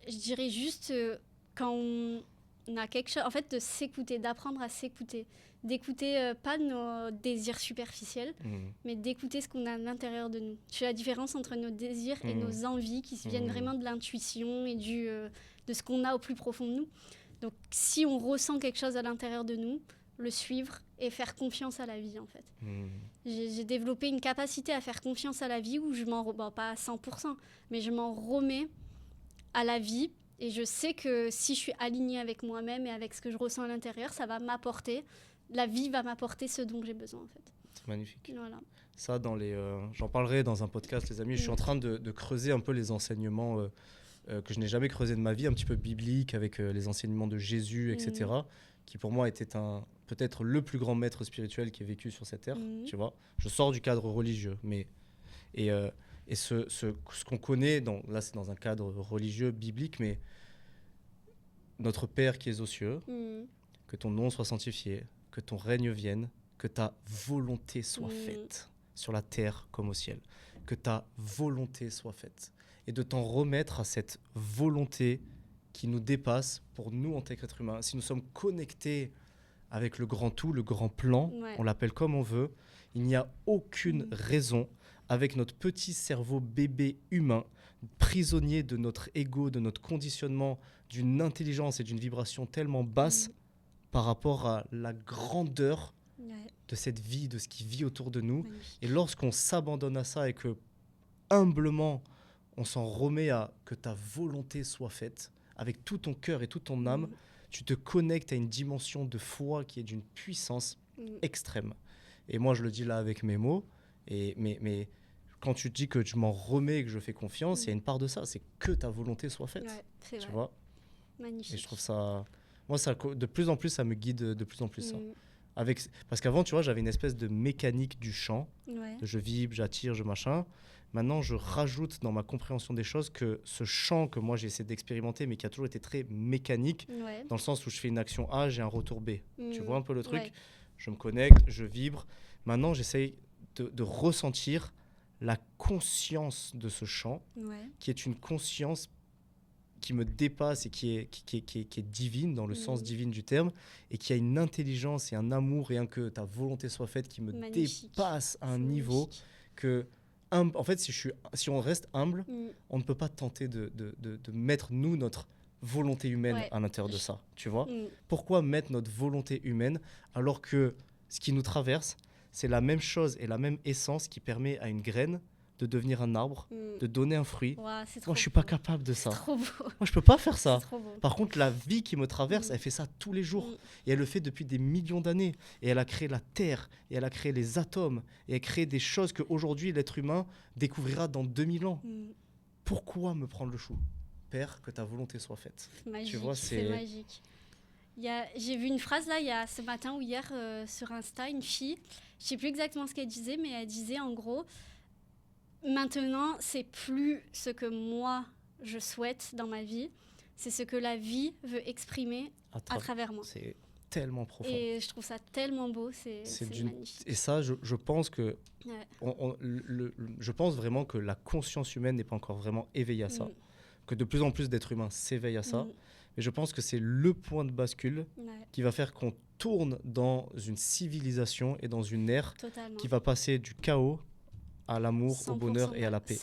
je dirais juste quand on a quelque chose, en fait, de s'écouter, d'apprendre à s'écouter, d'écouter pas nos désirs superficiels, mais d'écouter ce qu'on a à l'intérieur de nous. Je fais la différence entre nos désirs et nos envies qui viennent vraiment de l'intuition et de ce qu'on a au plus profond de nous. Donc, si on ressent quelque chose à l'intérieur de nous, le suivre et faire confiance à la vie, en fait. J'ai développé une capacité à faire confiance à la vie où je pas à 100%, mais je m'en remets à la vie et je sais que si je suis alignée avec moi-même et avec ce que je ressens à l'intérieur, ça va m'apporter, la vie va m'apporter ce dont j'ai besoin, en fait. C'est magnifique. Voilà. Ça, j'en parlerai dans un podcast, les amis. Je suis en train de creuser un peu les enseignements que je n'ai jamais creusés de ma vie, un petit peu bibliques, avec les enseignements de Jésus, etc., qui pour moi était peut-être le plus grand maître spirituel qui ait vécu sur cette terre, tu vois. Je sors du cadre religieux, et ce qu'on connaît, là c'est dans un cadre religieux, biblique, mais notre Père qui es aux cieux, que ton nom soit sanctifié, que ton règne vienne, que ta volonté soit faite sur la terre comme au ciel. que ta volonté soit faite. Et de t'en remettre à cette volonté qui nous dépasse pour nous en tant qu'être humain. Si nous sommes connectés avec le grand tout, le grand plan, on l'appelle comme on veut, il n'y a aucune raison, avec notre petit cerveau bébé humain, prisonnier de notre ego, de notre conditionnement, d'une intelligence et d'une vibration tellement basse par rapport à la grandeur de cette vie, de ce qui vit autour de nous. Et lorsqu'on s'abandonne à ça et que, humblement, on s'en remet à que ta volonté soit faite, avec tout ton cœur et toute ton âme, tu te connectes à une dimension de foi qui est d'une puissance extrême. Et moi, je le dis là avec mes mots, mais quand tu dis que je m'en remets et que je fais confiance, il y a une part de ça, c'est que ta volonté soit faite. Ouais, c'est tu vrai. vois. Magnifique. Et je trouve ça... Moi, ça, de plus en plus, ça me guide de plus en plus. Ça. Parce qu'avant, tu vois, j'avais une espèce de mécanique du chant. Je vibre, j'attire, je machin. Maintenant, je rajoute dans ma compréhension des choses que ce chant que moi, j'ai essayé d'expérimenter, mais qui a toujours été très mécanique, dans le sens où je fais une action A, j'ai un retour B. Tu vois un peu le truc ? Je me connecte, je vibre. Maintenant, j'essaye de ressentir la conscience de ce chant, qui est une conscience qui me dépasse et qui est divine, dans le sens divine du terme, et qui a une intelligence et un amour, rien que ta volonté soit faite, qui me dépasse à un niveau que... En fait, si on reste humble, on ne peut pas tenter de mettre, nous, notre volonté humaine à l'intérieur de ça. Tu vois ? Pourquoi mettre notre volonté humaine alors que ce qui nous traverse, c'est la même chose et la même essence qui permet à une graine de devenir un arbre, de donner un fruit. Moi, je ne suis pas capable de ça. C'est trop beau. Moi, je ne peux pas faire ça. Par contre, la vie qui me traverse, elle fait ça tous les jours. Et elle le fait depuis des millions d'années. Et elle a créé la Terre, et elle a créé les atomes, et elle crée des choses qu'aujourd'hui, l'être humain découvrira dans 2000 ans. Pourquoi me prendre le chou ? Père, que ta volonté soit faite. Magique, tu vois, c'est magique. J'ai vu une phrase là, ce matin ou hier sur Insta, une fille, je ne sais plus exactement ce qu'elle disait, mais elle disait en gros... Maintenant, c'est plus ce que moi, je souhaite dans ma vie, c'est ce que la vie veut exprimer à travers moi. C'est tellement profond. Et je trouve ça tellement beau, c'est magnifique. Et ça, je pense que... je pense vraiment que la conscience humaine n'est pas encore vraiment éveillée à ça. Que de plus en plus d'êtres humains s'éveillent à ça. Mais je pense que c'est le point de bascule qui va faire qu'on tourne dans une civilisation et dans une ère qui va passer du chaos à l'amour, au bonheur et à la paix.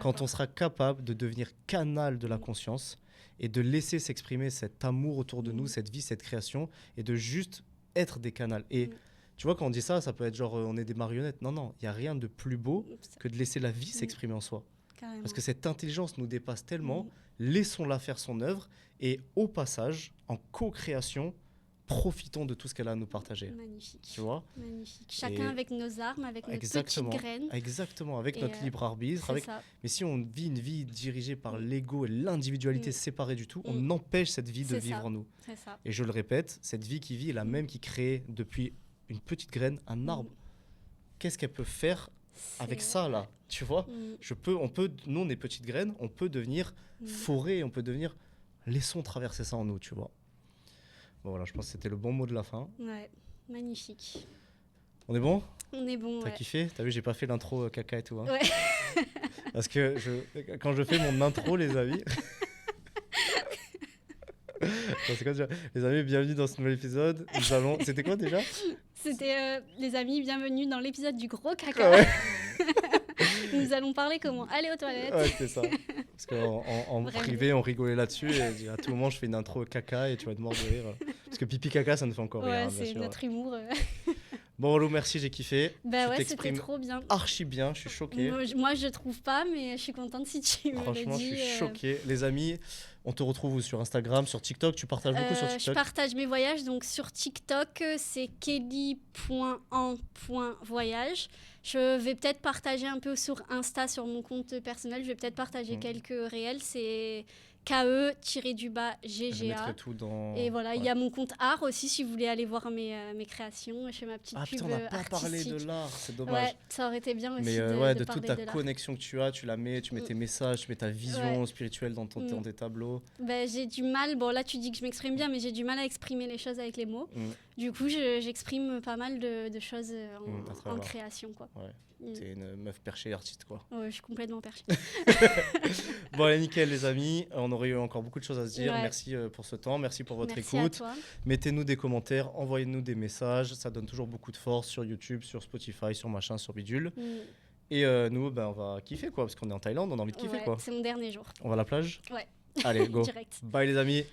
Quand on sera capable de devenir canal de la conscience et de laisser s'exprimer cet amour autour de nous, cette vie, cette création, et de juste être des canals. Et tu vois, quand on dit ça, ça peut être genre on est des marionnettes. Non, il n'y a rien de plus beau que de laisser la vie s'exprimer en soi. Carrément. Parce que cette intelligence nous dépasse tellement, laissons-la faire son œuvre, et au passage, en co-création, profitons de tout ce qu'elle a à nous partager. Magnifique. Tu vois ? Magnifique. Chacun avec nos armes, avec nos petites graines. Exactement, avec notre libre arbitre. Mais si on vit une vie dirigée par l'ego et l'individualité séparée du tout, on empêche cette vie de vivre en nous. C'est ça. Et je le répète, cette vie qui vit est la même qui crée depuis une petite graine un arbre. Qu'est-ce qu'elle peut faire avec ça là ? Tu vois ? Nous on est petites graines, on peut devenir forêt, on peut devenir... Laissons traverser ça en nous, tu vois. Bon voilà, je pense que c'était le bon mot de la fin. Ouais, magnifique. On est bon ? On est bon, T'as kiffé ? T'as vu, j'ai pas fait l'intro caca et tout. Hein. Ouais. Parce que quand je fais mon intro, les amis... c'est quoi déjà ? Les amis, bienvenue dans ce nouvel épisode. C'était quoi déjà ? C'était les amis, bienvenue dans l'épisode du gros caca. Ouais. Nous allons parler comment aller aux toilettes. Ouais, c'est ça. Parce qu'en privé, on rigolait là-dessus. Et à tout moment, je fais une intro caca et tu vas te mordre de rire. Parce que pipi caca, ça ne fait encore rire. Ouais, c'est notre humour. Bon, Lou, merci, j'ai kiffé. Bah ouais, c'était trop bien. Archi bien, je suis choqué. Moi, je trouve pas, mais je suis contente si tu me le dis. Franchement, je suis choqué. Les amis, on te retrouve sur Instagram, sur TikTok. Tu partages beaucoup sur TikTok ? Je partage mes voyages. Donc, sur TikTok, c'est kelly.en.voyage. Je vais peut-être partager un peu sur Insta, sur mon compte personnel. Je vais peut-être partager quelques réels. C'est KE-GGA. Je mettrai tout dans... Et voilà, il y a mon compte art aussi, si vous voulez aller voir mes créations. Je fais ma petite pub putain, on n'a pas parlé de l'art, c'est dommage. Ouais, ça aurait été bien aussi de toute ta connexion que tu as, tu la mets, tu mets tes messages, tu mets ta vision spirituelle dans tes tableaux. J'ai du mal, bon là tu dis que je m'exprime bien, mais j'ai du mal à exprimer les choses avec les mots. Du coup, j'exprime pas mal de choses à en travers. création, quoi. Ouais. Mm. T'es une meuf perchée artiste, quoi. Ouais, je suis complètement perchée. Bon, allez, nickel, les amis. On aurait eu encore beaucoup de choses à se dire. Ouais. Merci pour ce temps. Merci pour votre Merci à écoute. toi. Mettez-nous des commentaires, envoyez-nous des messages. Ça donne toujours beaucoup de force sur YouTube, sur Spotify, sur machin, sur bidule. Mm. Et nous, on va kiffer, quoi, parce qu'on est en Thaïlande, on a envie de kiffer, Ouais, quoi. c'est mon dernier jour. On va à la plage? Ouais. Allez, go. Direct. Bye, les amis.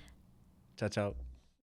Ciao, ciao.